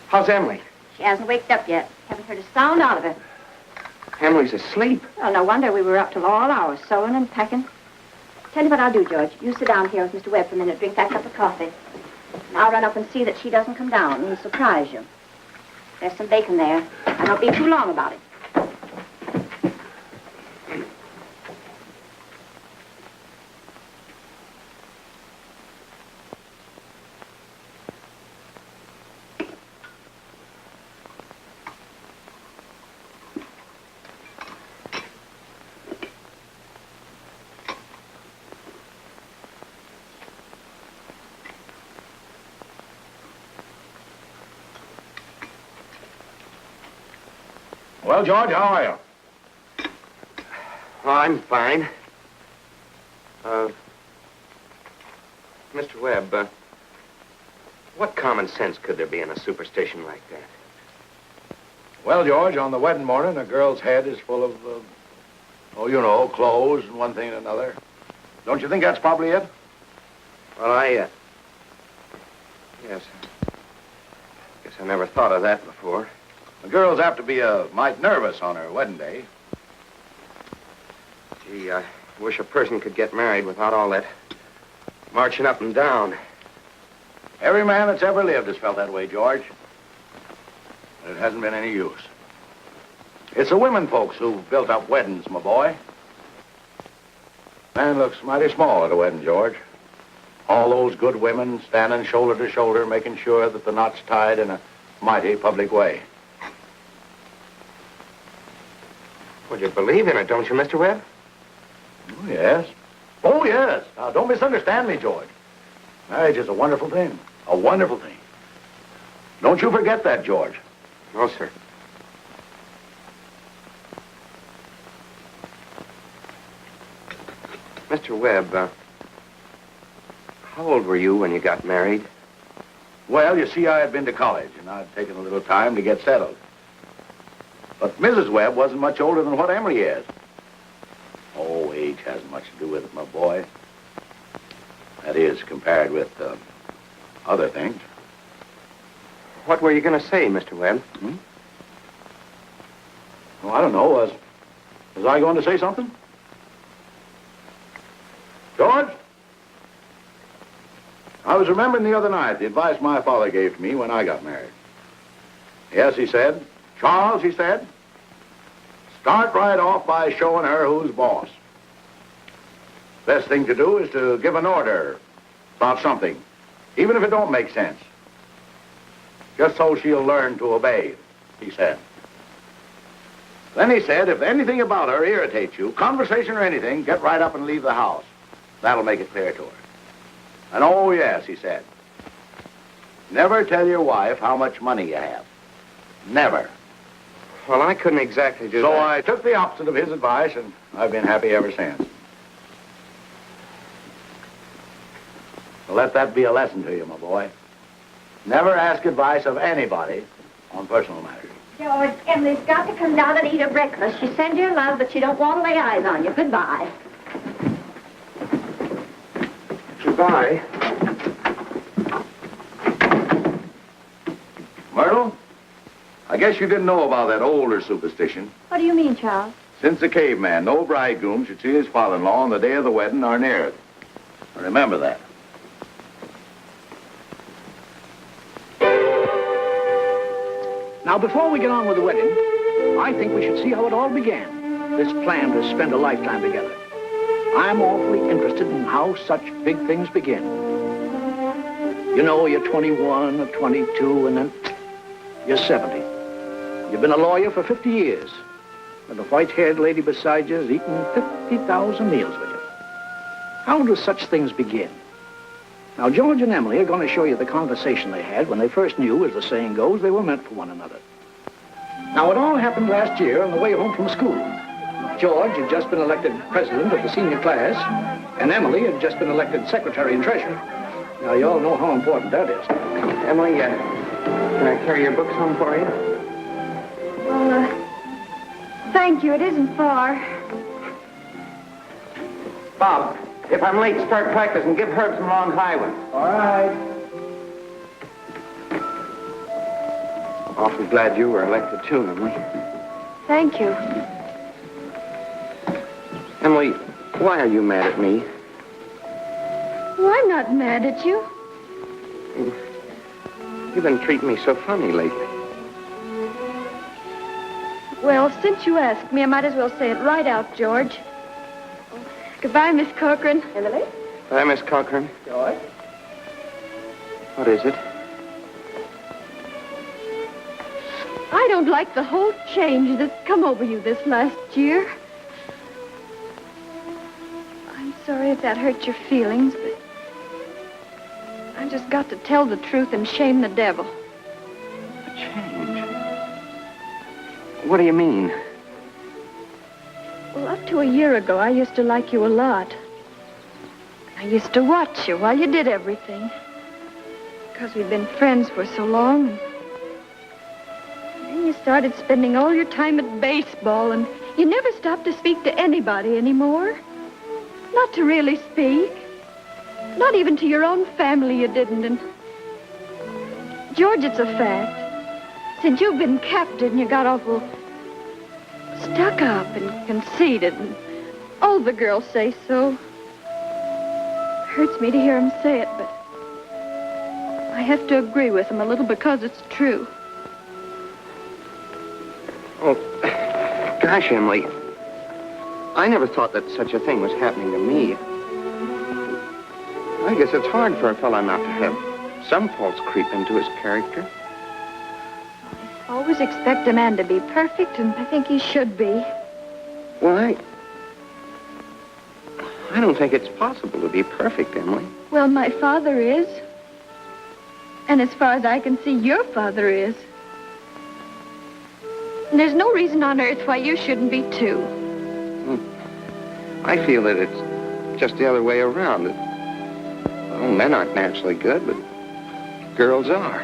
How's Emily? She hasn't waked up yet. Haven't heard a sound out of her. Emily's asleep. Well, no wonder we were up till all hours, sewing and packing. Tell you what I'll do, George. You sit down here with Mr. Webb for a minute, drink that cup of coffee. And I'll run up and see that she doesn't come down and surprise you. There's some bacon there. I don't be too long about it. Well, George, how are you? Oh, I'm fine. Mr. Webb, what common sense could there be in a superstition like that? Well, George, on the wedding morning, a girl's head is full of, clothes and one thing and another. Don't you think that's probably it? Well, yes. Guess I never thought of that before. The girl's apt to be mite nervous on her wedding day. Gee, I wish a person could get married without all that marching up and down. Every man that's ever lived has felt that way, George. But it hasn't been any use. It's the women folks who've built up weddings, my boy. Man looks mighty small at a wedding, George. All those good women standing shoulder to shoulder, making sure that the knot's tied in a mighty public way. Well, you believe in it, don't you, Mr. Webb? Oh, yes. Oh, yes. Now, don't misunderstand me, George. Marriage is a wonderful thing. A wonderful thing. Don't you forget that, George. No, sir. Mr. Webb, how old were you when you got married? Well, you see, I had been to college, and I'd taken a little time to get settled. But Mrs. Webb wasn't much older than what Emily is. Oh, age hasn't much to do with it, my boy. That is, compared with other things. What were you going to say, Mr. Webb? Oh, I don't know. Was I going to say something? George? I was remembering the other night the advice my father gave to me when I got married. Yes, he said, Charles, he said, start right off by showing her who's boss. Best thing to do is to give an order about something, even if it don't make sense. Just so she'll learn to obey, he said. Then he said, if anything about her irritates you, conversation or anything, get right up and leave the house. That'll make it clear to her. And oh, yes, he said, never tell your wife how much money you have. Never. Well, I couldn't exactly do that. So I took the opposite of his advice, and I've been happy ever since. So let that be a lesson to you, my boy. Never ask advice of anybody on personal matters. George, Emily's got to come down and eat her breakfast. She sends you love, but she don't want to lay eyes on you. Goodbye. Goodbye. Myrtle, I guess you didn't know about that older superstition. What do you mean, Charles? Since the caveman, no bridegroom should see his father-in-law on the day of the wedding or near it. Remember that. Now, before we get on with the wedding, I think we should see how it all began, this plan to spend a lifetime together. I'm awfully interested in how such big things begin. You know, you're 21 or 22, and then you're 70. You've been a lawyer for 50 years, and the white-haired lady beside you has eaten 50,000 meals with you. How do such things begin? Now, George and Emily are going to show you the conversation they had when they first knew, as the saying goes, they were meant for one another. Now, it all happened last year on the way home from school. George had just been elected president of the senior class, and Emily had just been elected secretary and treasurer. Now, you all know how important that is. Emily, can I carry your books home for you? Well, thank you. It isn't far. Bob, if I'm late, start practicing. Give Herb some long high ones. All right. Awfully glad you were elected, too, Emily. Thank you. Emily, why are you mad at me? Well, I'm not mad at you. You've been treating me so funny lately. Well, since you asked me, I might as well say it right out, George. Goodbye, Miss Corcoran. Emily? Hi, Miss Cochran. George? What is it? I don't like the whole change that's come over you this last year. I'm sorry if that hurt your feelings, but I just got to tell the truth and shame the devil. A change? What do you mean? Well, up to a year ago, I used to like you a lot. I used to watch you while you did everything. Because we'd been friends for so long. And then you started spending all your time at baseball, and you never stopped to speak to anybody anymore. Not to really speak. Not even to your own family you didn't. And George, it's a fact. Since you've been captain, you got awful stuck up and conceited, and all the girls say so. Hurts me to hear them say it, but I have to agree with them a little because it's true. Oh, gosh, Emily. I never thought that such a thing was happening to me. I guess it's hard for a fellow not to have some faults creep into his character. Always expect a man to be perfect, and I think he should be. Well, I don't think it's possible to be perfect, Emily. Well, my father is. And as far as I can see, your father is. And there's no reason on earth why you shouldn't be, too. I feel that it's just the other way around. Well, men aren't naturally good, but girls are.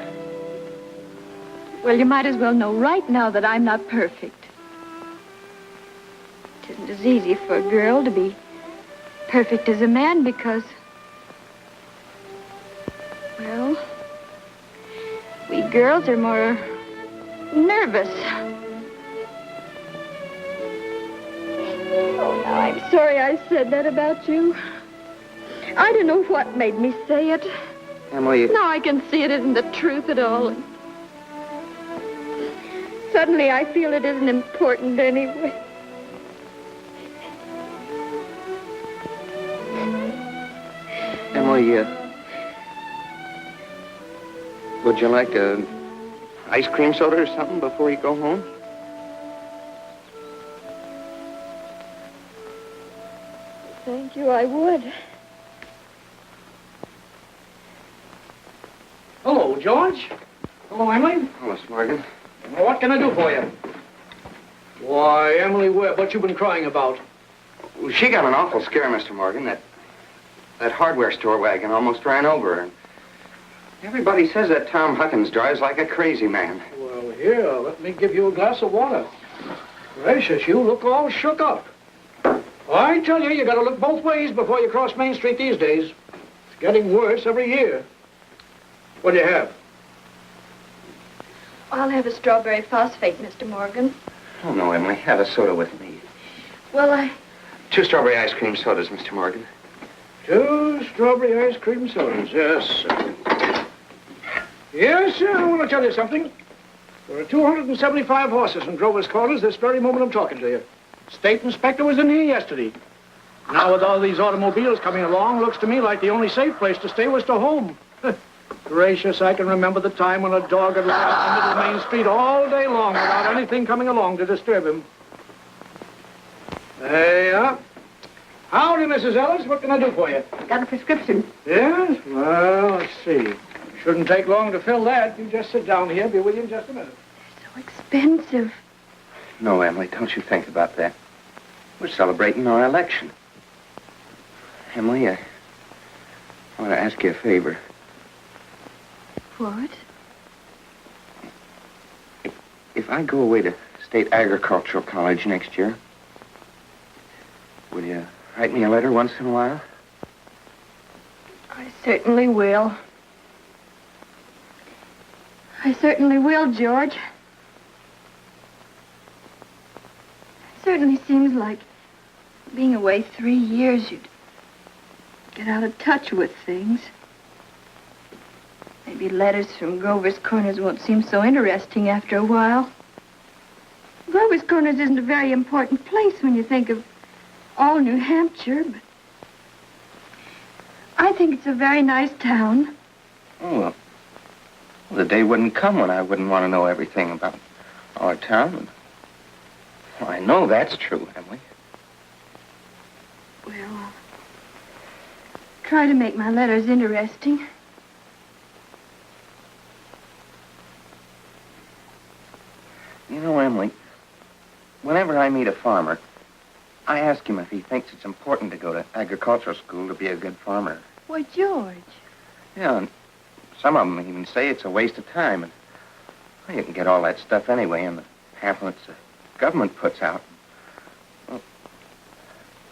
Well, you might as well know right now that I'm not perfect. It isn't as easy for a girl to be perfect as a man because, well, we girls are more nervous. Oh, now I'm sorry I said that about you. I don't know what made me say it. Emily... Now I can see it isn't the truth at all. Suddenly I feel it isn't important anyway. Emily, would you like a ice cream soda or something before you go home? Thank you, I would. Hello, George. Hello, Emily. Hello, Morgan. Well, what can I do for you? Why, Emily Webb, what you been crying about? Well, she got an awful scare, Mr. Morgan. That hardware store wagon almost ran over her. And everybody says that Tom Huckins drives like a crazy man. Well, here, let me give you a glass of water. Gracious, you look all shook up. I tell you, you gotta look both ways before you cross Main Street these days. It's getting worse every year. What do you have? I'll have a strawberry phosphate, Mr. Morgan. Oh, no, Emily. Have a soda with me. Well, 2 strawberry ice cream sodas, Mr. Morgan. 2 strawberry ice cream sodas, yes, sir. Yes, sir, I want to tell you something. There are 275 horses in Grover's Corners this very moment I'm talking to you. State inspector was in here yesterday. Now, with all these automobiles coming along, looks to me like the only safe place to stay was to home. Gracious, I can remember the time when a dog would lie out in the middle of Main Street all day long without anything coming along to disturb him. There you are. Howdy, Mrs. Ellis. What can I do for you? Got a prescription. Yes? Well, let's see. Shouldn't take long to fill that. You just sit down here. Be with you in just a minute. so expensive. No, Emily, don't you think about that. We're celebrating our election. Emily, I want to ask you a favor. What? If I go away to State Agricultural College next year, will you write me a letter once in a while? I certainly will. I certainly will, George. It certainly seems like being away 3 years, you'd get out of touch with things. Maybe letters from Grover's Corners won't seem so interesting after a while. Grover's Corners isn't a very important place when you think of all New Hampshire, but I think it's a very nice town. Oh, well, the day wouldn't come when I wouldn't want to know everything about our town. Well, I know that's true, Emily. Well, I'll try to make my letters interesting. You know, Emily, meet a farmer, I ask him if he thinks it's important to go to agricultural school to be a good farmer. Why, George. Yeah, and some of them even say it's a waste of time. And well, you can get all that stuff anyway in the pamphlets the government puts out. Well,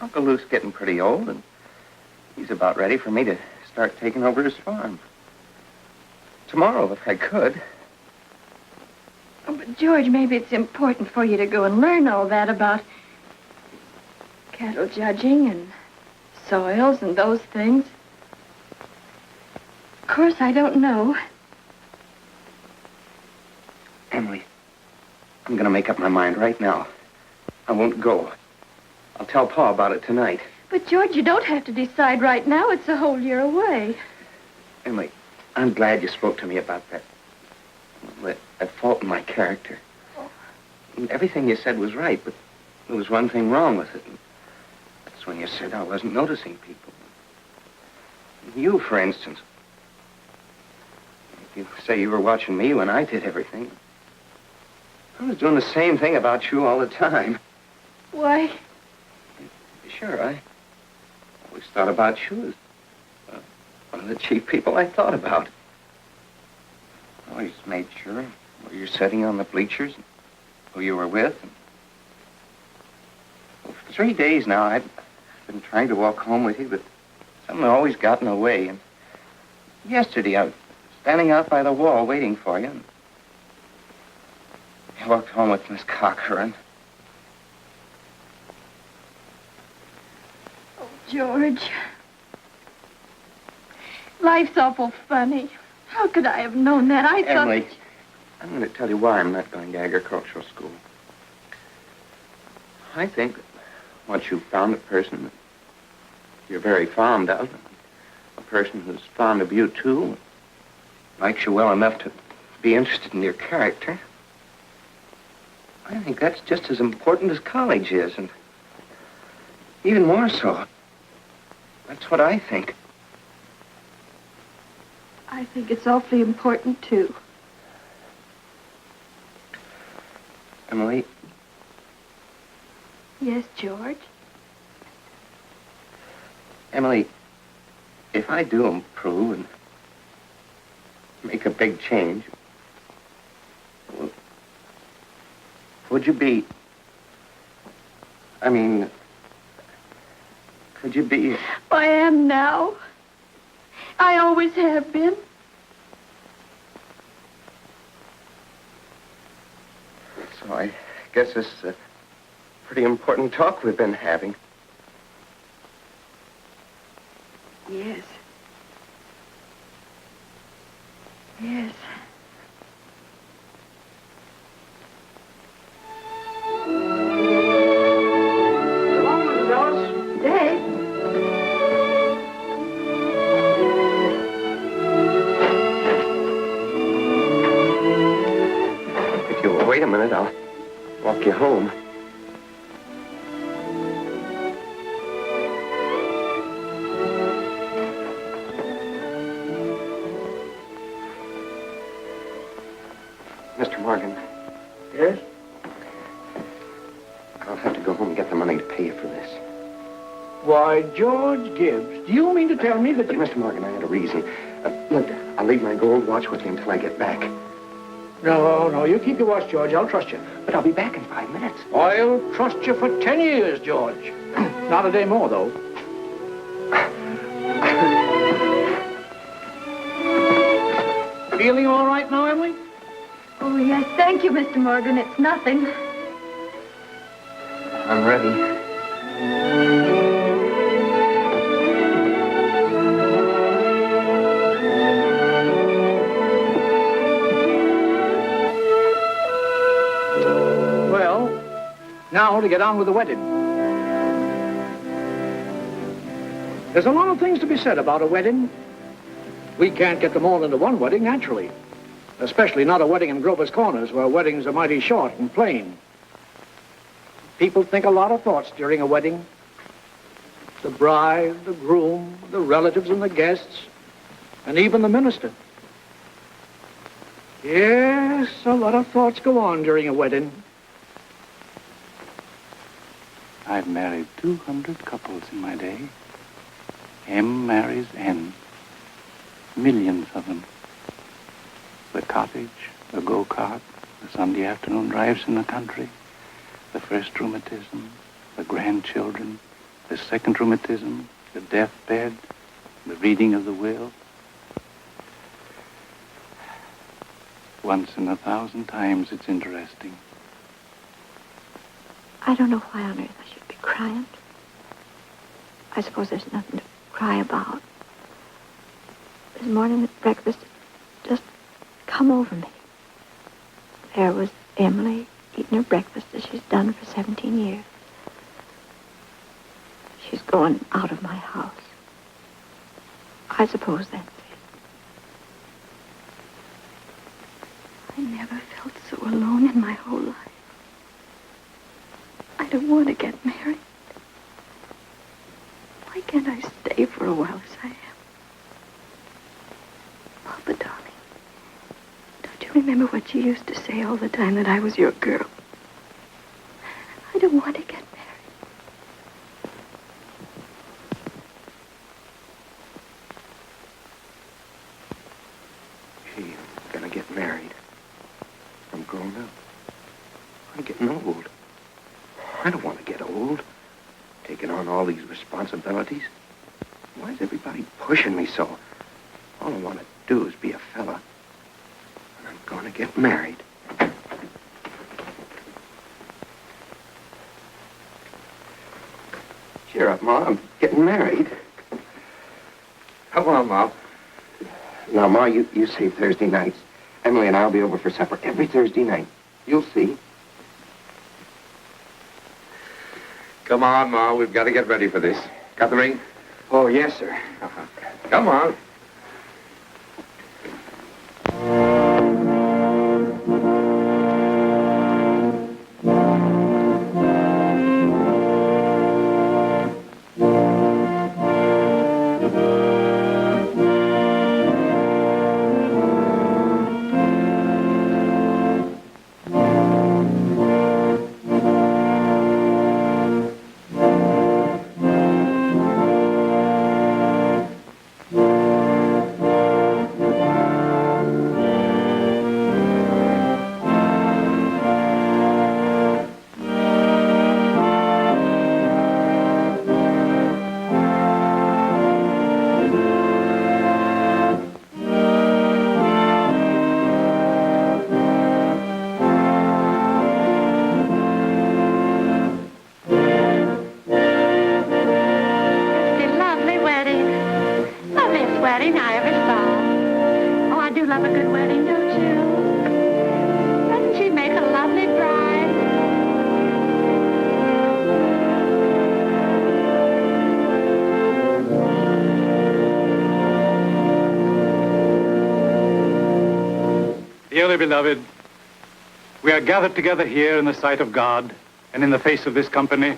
Uncle Luke's getting pretty old, and he's about ready for me to start taking over his farm. Tomorrow, if I could. Oh, but, George, maybe it's important for you to go and learn all that about cattle judging and soils and those things. Of course, I don't know. Emily, I'm going to make up my mind right now. I won't go. I'll tell Pa about it tonight. But, George, you don't have to decide right now. It's a whole year away. Emily, I'm glad you spoke to me about that fault in my character. Everything you said was right, but there was one thing wrong with it. That's when you said I wasn't noticing people. You, for instance. You say you were watching me when I did everything. I was doing the same thing about you all the time. Why? Sure, I always thought about you as one of the chief people I thought about. I always made sure where you're sitting on the bleachers, and who you were with. And well, for 3 days now, I've been trying to walk home with you, but something always got in the way. And yesterday, I was standing out by the wall waiting for you. And I walked home with Miss Cochran. Oh, George. Life's awful funny. How could I have known that? I thought... Emily, I'm going to tell you why I'm not going to agricultural school. I think that once you've found a person that you're very fond of, a person who's fond of you, too, likes you well enough to be interested in your character, I think that's just as important as college is, and even more so. That's what I think. I think it's awfully important, too. Emily? Yes, George? Emily, if I do improve and make a big change, would you be... I mean, could you be... I am now. I always have been. So I guess this is a pretty important talk we've been having. Yes. Yes. Dave. If you'll wait a minute, I'll walk you home. Mr. Morgan. Yes? I'll have to go home and get the money to pay you for this. Why, George Gibbs, do you mean to tell me that But, you... Mr. Morgan, I had a reason. Look, I'll leave my gold watch with you until I get back. No, you keep your watch, George. I'll trust you. But I'll be back in 5 minutes. I'll trust you for 10 years, George. Not a day more, though. Feeling all right now, Emily? Oh, yes. Thank you, Mr. Morgan. It's nothing. I'm ready. Well, now to get on with the wedding. There's a lot of things to be said about a wedding. We can't get them all into one wedding, naturally. Especially not a wedding in Grover's Corners, where weddings are mighty short and plain. People think a lot of thoughts during a wedding. The bride, the groom, the relatives and the guests, and even the minister. Yes, a lot of thoughts go on during a wedding. I've married 200 couples in my day. M marries N. Millions of them. The cottage, the go-kart, the Sunday afternoon drives in the country, the first rheumatism, the grandchildren, the second rheumatism, the deathbed, the reading of the will. Once in 1,000 times it's interesting. I don't know why on earth I should be crying. I suppose there's nothing to cry about. This morning at breakfast, it just come over me. There was Emily eating her breakfast as she's done for 17 years. She's going out of my house. I suppose that's it. I never felt so alone in my whole life. I don't want to get married. Why can't I stay for a while as I am? Papa, darling, don't you remember what you used to say all the time, that I was your girl? I don't want to get married. Gee, I'm gonna get married. I'm grown up. I'm getting old. I don't want to get old. Taking on all these responsibilities. Why is everybody pushing me so? All I want to do is be a fella. And I'm going to get married. Cheer up, Ma. I'm getting married. Come on, Ma. Now, Ma, you save Thursday nights. Emily and I'll be over for supper every Thursday night. You'll see. Come on, Ma. We've got to get ready for this. Got the ring? Oh, yes, sir. Come on. Wedding I ever saw. Oh, I do love a good wedding, don't you? Doesn't she make a lovely bride? Dearly beloved, we are gathered together here in the sight of God and in the face of this company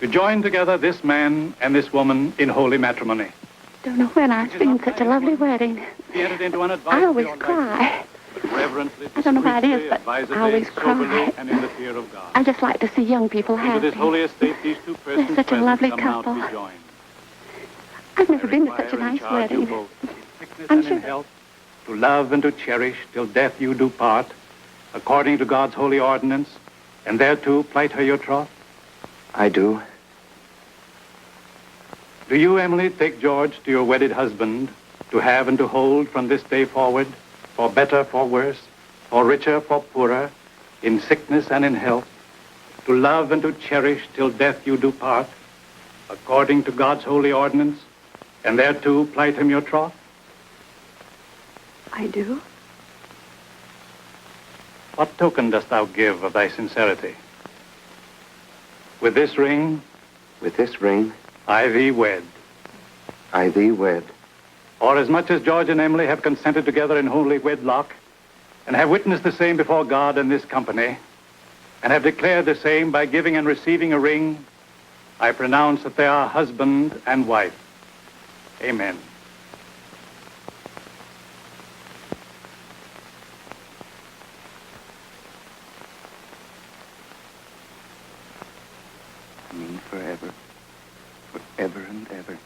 to join together this man and this woman in holy matrimony. Don't know when I've seen such a lovely wedding. I always cry. I don't know why it is, but I always cry. And in the fear of God. I just like to see young people Into happy. this holy estate, these two persons They're such a lovely present come now couple. to be joined. I've never been to such a Require and nice charge you wedding. both, in sickness I'm and sure. in health, to love and to cherish till death you do part, according to God's holy ordinance, and thereto plight her your troth. I do. Do you, Emily, take George to your wedded husband, to have and to hold from this day forward, for better, for worse, for richer, for poorer, in sickness and in health, to love and to cherish till death you do part, according to God's holy ordinance, and thereto plight him your troth? I do. What token dost thou give of thy sincerity? With this ring, With this ring, I thee wed. I thee wed. For as much as George and Emily have consented together in holy wedlock, and have witnessed the same before God and this company, and have declared the same by giving and receiving a ring, I pronounce that they are husband and wife. Amen. I mean, ever and ever.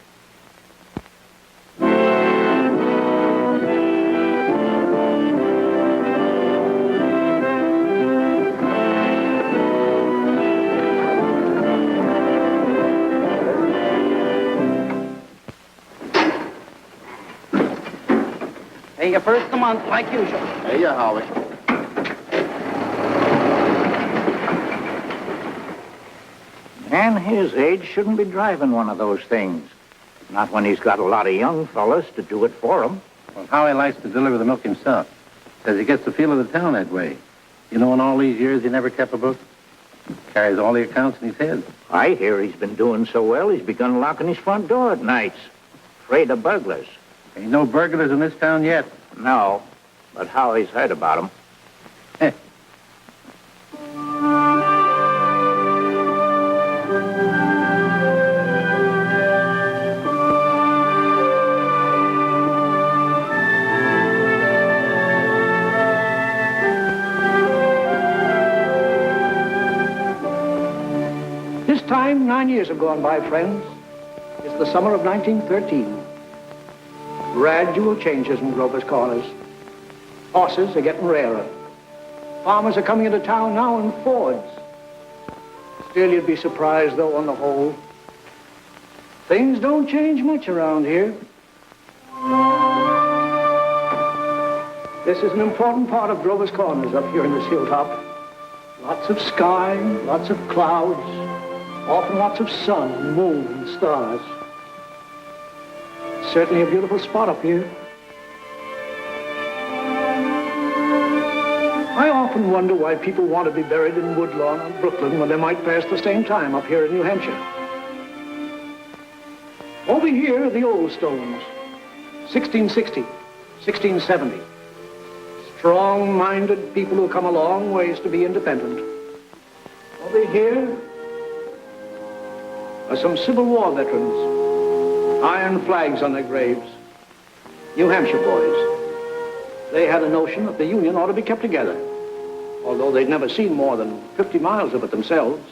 Pay you first of the month, like usual. Hey, you, Howie. Man his age shouldn't be driving one of those things. Not when he's got a lot of young fellas to do it for him. Well, Howie likes to deliver the milk himself. Says he gets the feel of the town that way. You know, in all these years, he never kept a book. Carries all the accounts in his head. I hear he's been doing so well, he's begun locking his front door at nights. Afraid of burglars. Ain't no burglars in this town yet. No, but Howie's heard about them. This time, 9 years have gone by, friends. It's the summer of 1913. Gradual changes in Grover's Corners. Horses are getting rarer. Farmers are coming into town now in Fords. Still, you'd be surprised, though, on the whole. Things don't change much around here. This is an important part of Grover's Corners up here in this hilltop. Lots of sky, lots of clouds, often lots of sun and moon and stars. Certainly a beautiful spot up here. I often wonder why people want to be buried in Woodlawn or Brooklyn when they might pass the same time up here in New Hampshire. Over here are the old stones. 1660, 1670. Strong-minded people who come a long ways to be independent. Over here are some Civil War veterans. Iron flags on their graves. New Hampshire boys. They had a notion that the Union ought to be kept together, although they'd never seen more than 50 miles of it themselves.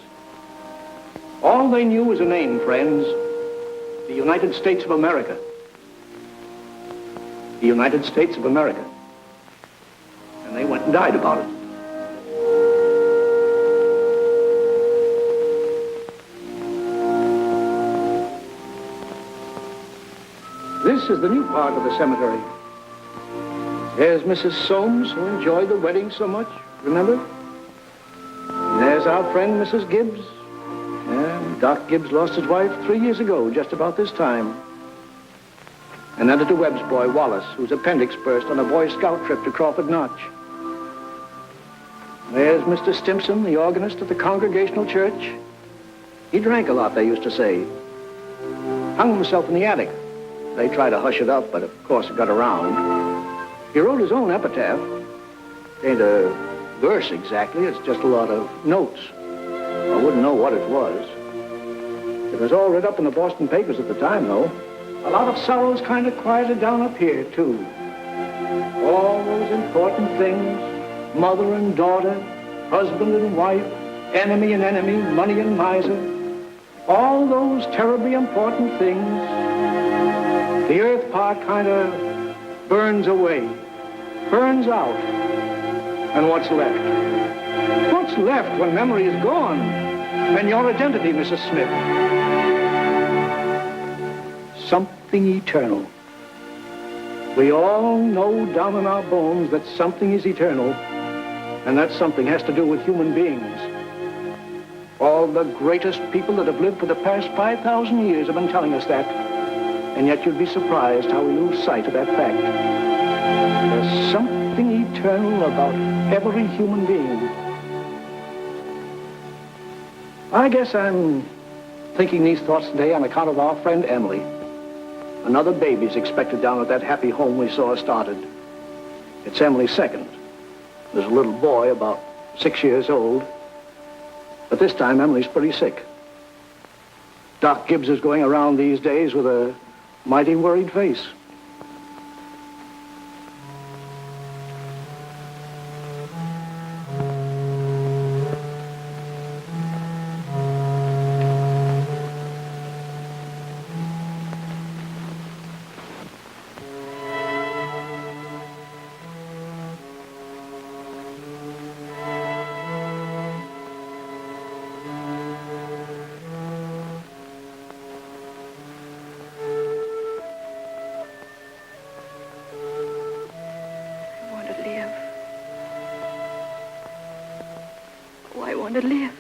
All they knew was a name, friends. The United States of America. The United States of America. And they went and died about it. This is the new part of the cemetery. There's Mrs. Soames, who enjoyed the wedding so much, remember? And there's our friend, Mrs. Gibbs. Yeah, Doc Gibbs lost his wife 3 years ago, just about this time. And Editor Webb's boy, Wallace, whose appendix burst on a Boy Scout trip to Crawford Notch. There's Mr. Stimson, the organist at the Congregational Church. He drank a lot, they used to say. Hung himself in the attic. They tried to hush it up, but of course it got around. He wrote his own epitaph. Ain't a verse exactly, it's just a lot of notes. I wouldn't know what it was. It was all read up in the Boston papers at the time, though. A lot of sorrows kind of quieted down up here, too. All those important things, mother and daughter, husband and wife, enemy and enemy, money and miser. All those terribly important things. The earth part kind of burns away, burns out. And what's left? What's left when memory is gone? And your identity, Mrs. Smith? Something eternal. We all know down in our bones that something is eternal, and that something has to do with human beings. All the greatest people that have lived for the past 5,000 years have been telling us that. And yet you'd be surprised how we lose sight of that fact. There's something eternal about every human being. I guess I'm thinking these thoughts today on account of our friend Emily. Another baby's expected down at that happy home we saw started. It's Emily's second. There's a little boy about 6 years old. But this time Emily's pretty sick. Doc Gibbs is going around these days with a mighty worried face. going to live.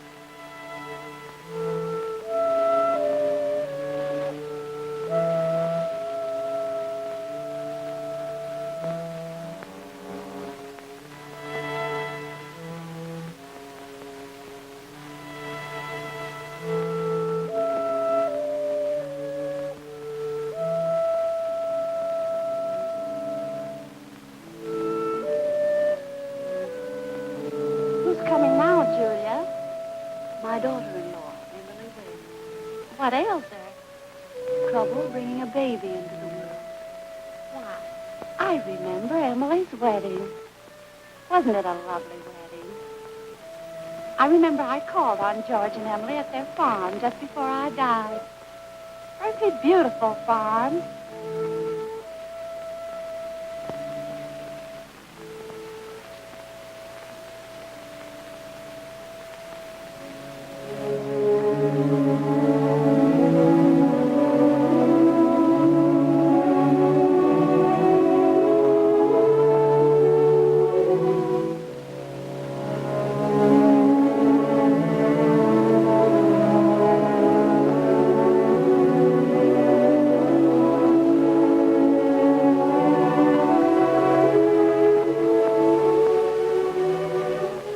Who's coming now, Julia? My daughter-in-law, Emily Wade. What ails her? Trouble bringing a baby into the world. Why, I remember Emily's wedding. Wasn't it a lovely wedding? I remember I called on George and Emily at their farm just before I died. Perfectly beautiful farm.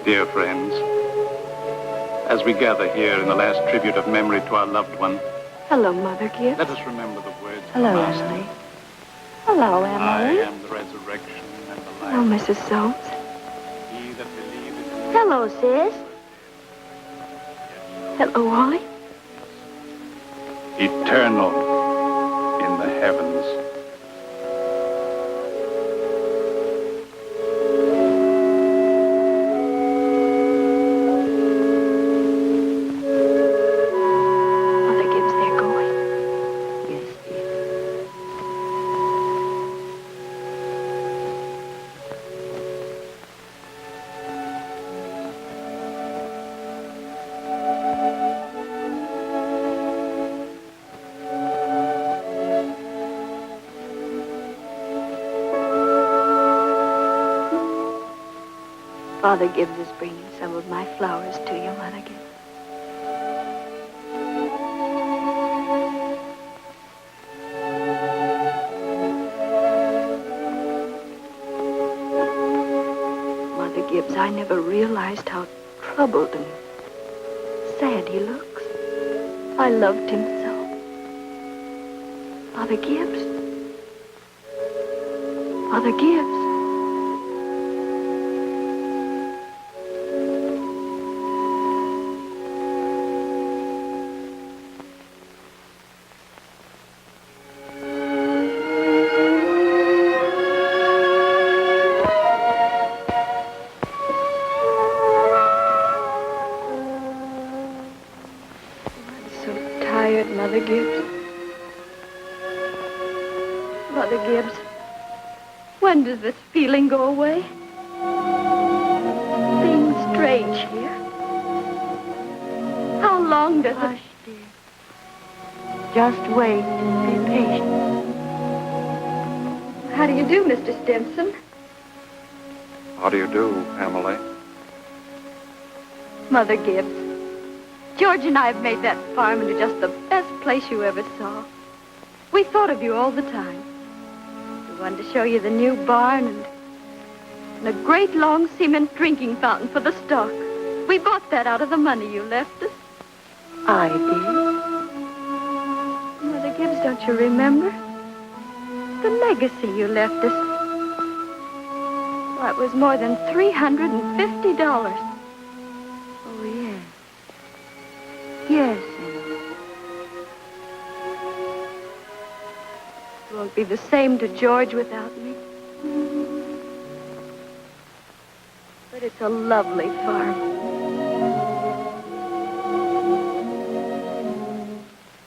Dear friends, as we gather here in the last tribute of memory to our loved one, Hello, Mother Gibbs. let us remember the words of Hello, the Master. Emily. Hello, I Emily. am the resurrection and the life. Hello, Mrs. Soames. He that believeth Hello, sis. Hello, Wally. eternal in the heavens. Mother Gibbs, they're going. Yes, dear. Father Gibbs is bringing some of my flowers to you, Mother Gibbs. Mother Gibbs, I never realized how troubled and sad he looks. I loved him so. Father Gibbs. Father Gibbs. Tired, Mother Gibbs. Mother Gibbs, when does this feeling go away? Seems strange here. How long does it... dear. Just wait. Be patient. How do you do, Mr. Stimson? How do you do, Emily? Mother Gibbs, George and I have made that farm into just the best place you ever saw. We thought of you all the time. We wanted to show you the new barn and a great long cement drinking fountain for the stock. We bought that out of the money you left us. I did. Mother Gibbs, don't you remember? The legacy you left us. Why, it was more than $350. Oh, yes. Yes, Emily. It won't be the same to George without me. But it's a lovely farm.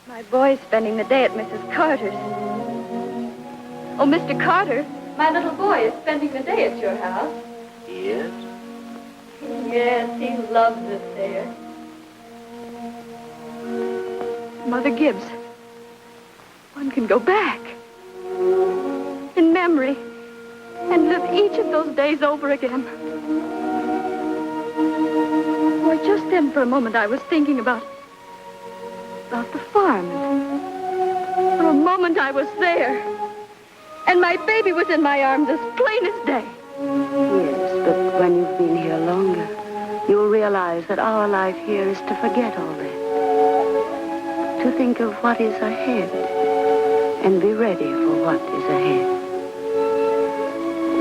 My boy's spending the day at Mrs. Carter's. Oh, Mr. Carter, my little boy is spending the day at your house. Yes? Yes, he loves it there. Mother Gibbs, one can go back in memory and live each of those days over again. Why, just then, for a moment, I was thinking about the farm. For a moment, I was there. And my baby was in my arms as plain as day. Yes, but when you've been here longer, you'll realize that our life here is to forget all that. To think of what is ahead and be ready for what is ahead.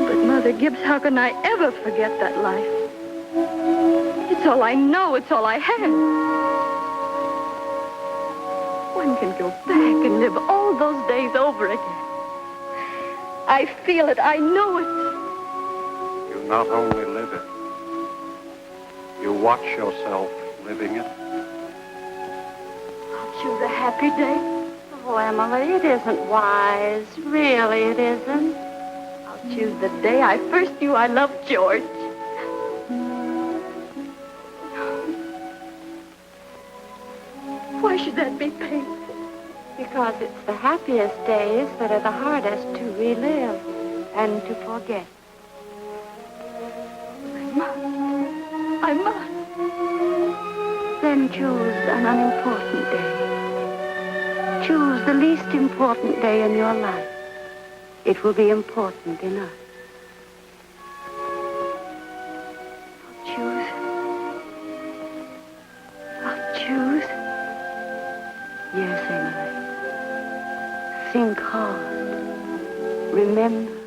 But, Mother Gibbs, how can I ever forget that life? It's all I know. It's all I have. One can go back and live all those days over again. I feel it. I know it. You not only live it, you watch yourself living it. I'll choose a happy day. Oh, Emily, it isn't wise. Really, it isn't. I'll choose the day I first knew I loved George. Why should that be painful? Because it's the happiest days that are the hardest to relive and to forget. I must. Then choose an unimportant day. Choose the least important day in your life. It will be important enough. I'll choose. Yes, Emily. Think hard. Remember.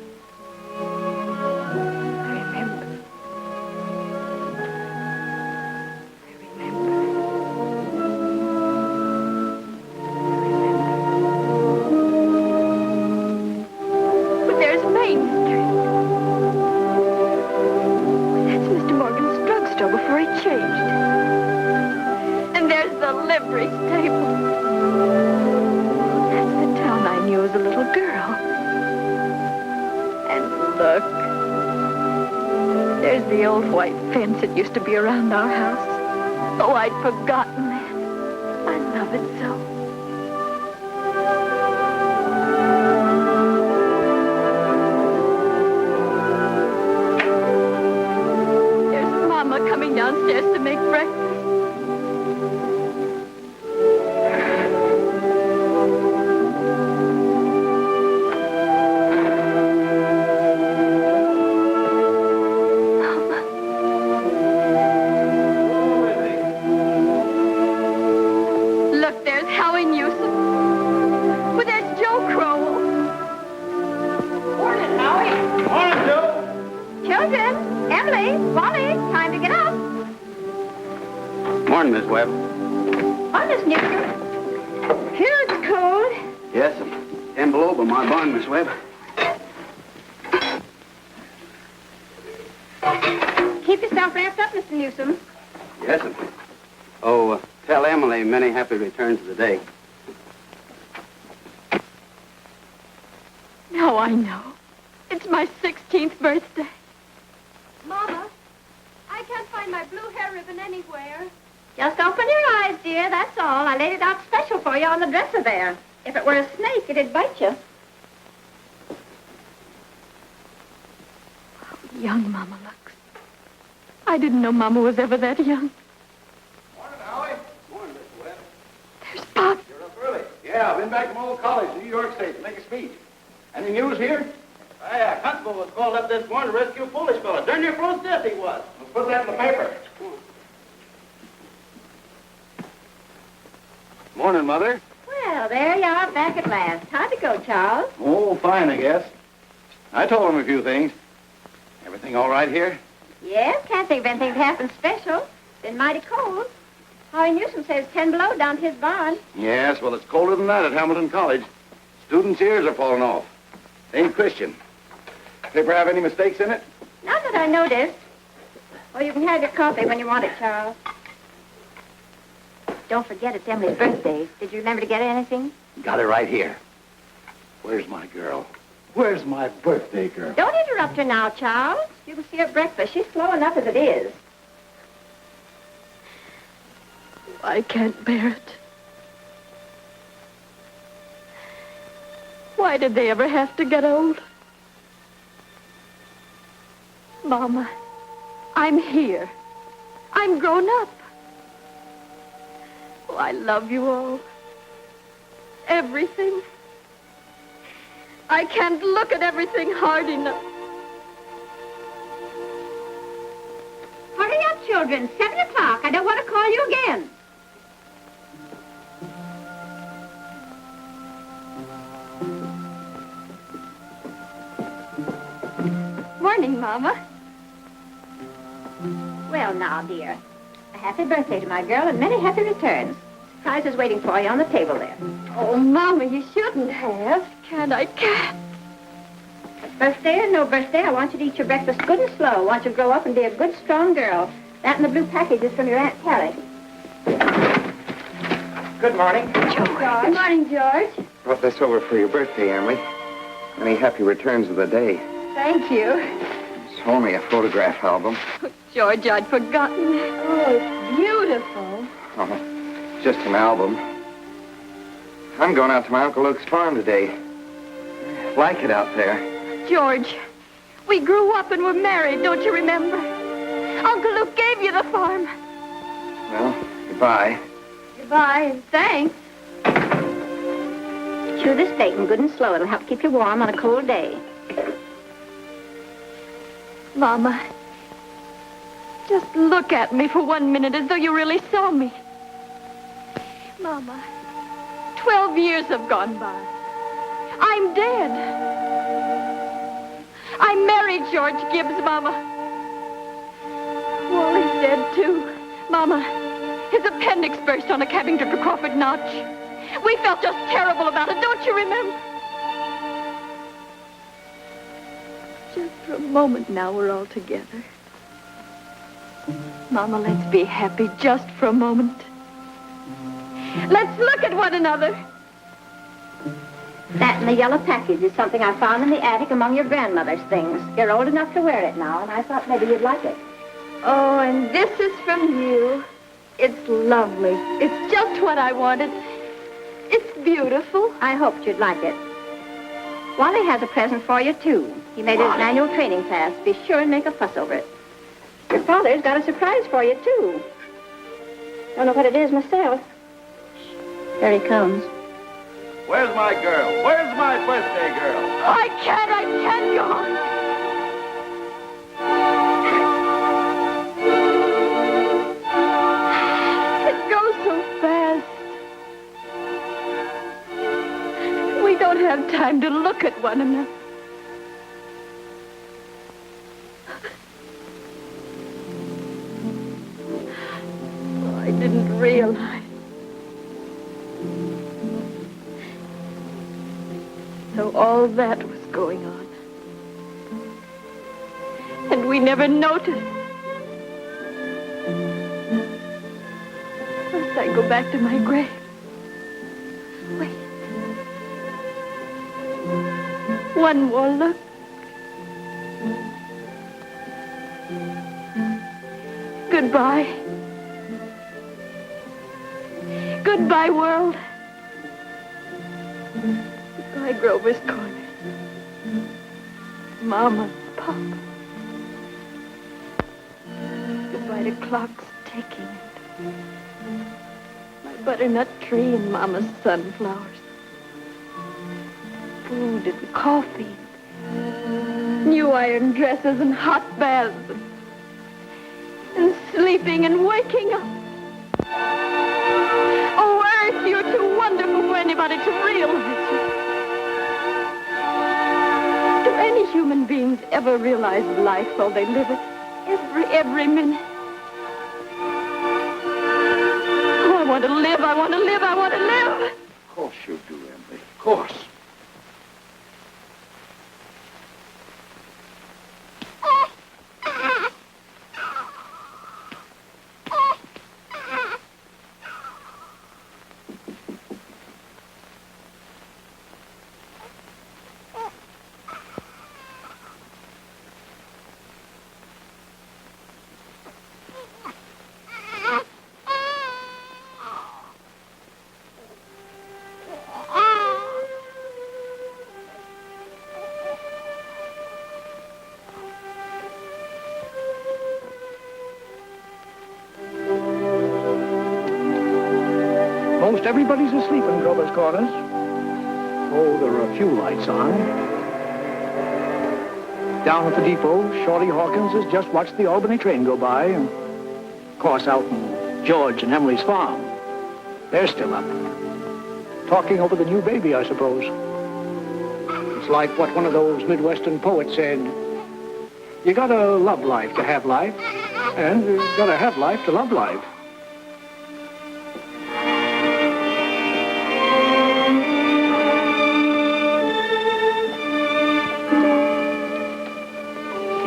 But there's Main Street. That's Mr. Morgan's drugstore before he changed. And there's the livery stable. That's the town I knew as a little girl. And look. There's the old white fence that used to be around our house. Oh, I'd forgotten that. I love it so. There's Mama coming downstairs to make breakfast. Look, there's Howie Newsom. But there's Joe Crowell. Morning, Howie. Morning, Joe. Children, Emily, Wally, time to get up. Morning, Miss Webb. On, Miss Newton. Here's the cold. Yes, 10 below by my barn, Miss Webb. Keep yourself wrapped up, Mr. Newsom. Yes, sir. Oh, tell Emily many happy returns of the day. Now I know. It's my 16th birthday. Mama, I can't find my blue hair ribbon anywhere. Just open your eyes, dear, that's all. I laid it out special for you on the dresser there. If it were a snake, it'd bite you. How young Mama looks. I didn't know Mama was ever that young. Morning, Howie. Morning, Mr. Webb. There's Pop. You're up early. Yeah, I've been back from old college in New York State to make a speech. Any news here? A constable was called up this morning to rescue a foolish fellow. Darn near froze to death he was. Let's put that in the paper. Morning, Mother. Well, there you are, back at last. How'd it go, Charles? Oh, fine, I guess. I told him a few things. Everything all right here? Yes, can't think of anything that happened special. Been mighty cold. Howie Newsom says 10 below down to his barn. Yes, well, it's colder than that at Hamilton College. Students' ears are falling off. They ain't Christian. Paper have any mistakes in it? Not that I noticed. Oh, you can have your coffee when you want it, Charles. Don't forget it's Emily's birthday. Did you remember to get her anything? Got it right here. Where's my girl? Where's my birthday girl? Don't interrupt her now, Charles. You can see her at breakfast. She's slow enough as it is. I can't bear it. Why did they ever have to get old? Mama, I'm here. I'm grown up. Oh, I love you all. Everything. I can't look at everything hard enough. Hurry up, children. 7 o'clock. I don't want to call you again. Morning, Mama. Well, now, dear. A happy birthday to my girl and many happy returns. Surprise is waiting for you on the table there. Oh, Mama, you shouldn't have. Can't I? Can't. Birthday or no birthday, I want you to eat your breakfast good and slow. I want you to grow up and be a good, strong girl. That and the blue package is from your Aunt Carrie. Good morning. Good morning, George. Brought this over for your birthday, Emily. Many happy returns of the day. Thank you. It's only a photograph album. Oh, George, I'd forgotten. Oh, it's beautiful. Oh, just an album. I'm going out to my Uncle Luke's farm today. Like it out there. George, we grew up and were married, don't you remember? Uncle Luke gave you the farm. Well, goodbye. Goodbye, and thanks. Chew this bacon good and slow. It'll help keep you warm on a cold day. Mama, just look at me for 1 minute as though you really saw me. Mama, 12 years have gone by. I'm dead. I married George Gibbs, Mama. Wally's dead, too. Mama, his appendix burst on a cabbing trip to Crawford Notch. We felt just terrible about it, don't you remember? Just for a moment now, we're all together. Mama, let's be happy just for a moment. Let's look at one another. That and the yellow package is something I found in the attic among your grandmother's things. You're old enough to wear it now, and I thought maybe you'd like it. Oh, and this is from you. It's lovely. It's just what I wanted. It's beautiful. I hoped you'd like it. Wally has a present for you, too. He made it an annual training class. Be sure and make a fuss over it. Your father's got a surprise for you, too. Don't know what it is myself. There he comes. Where's my girl? Where's my birthday girl? I can't go on. It goes so fast. We don't have time to look at one another. Oh, I didn't realize. So all that was going on. And we never noticed. First I go back to my grave. Wait. One more look. Goodbye. Goodbye, world. Goodbye, Grover's Corner. Mama, Papa. Goodbye to clocks ticking. My butternut tree and Mama's sunflowers. Food and coffee. New iron dresses and hot baths. And sleeping and waking up. Oh, Earth, you're too wonderful for anybody to realize you. Do any human beings ever realize life while they live it? Every minute. Oh, I want to live, I want to live, I want to live. Of course you do, Emily. Of course. Most everybody's asleep in Grover's Corners. Oh, there are a few lights on. Down at the depot, Shorty Hawkins has just watched the Albany train go by. And, of course, out in George and Emily's farm, they're still up. Talking over the new baby, I suppose. It's like what one of those Midwestern poets said. You gotta love life to have life, and you gotta have life to love life.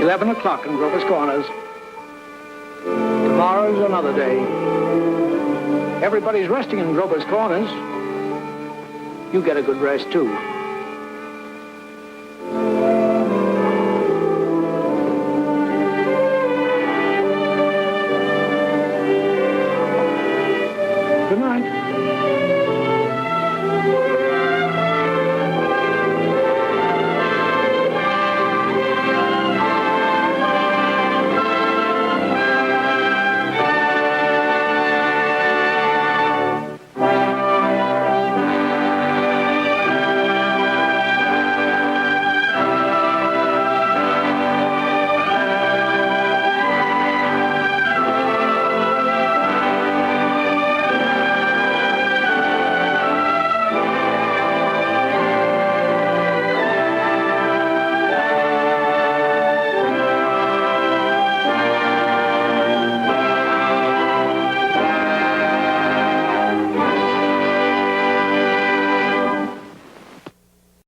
$11 o'clock in Grover's Corners. Tomorrow's another day. Everybody's resting in Grover's Corners. You get a good rest, too.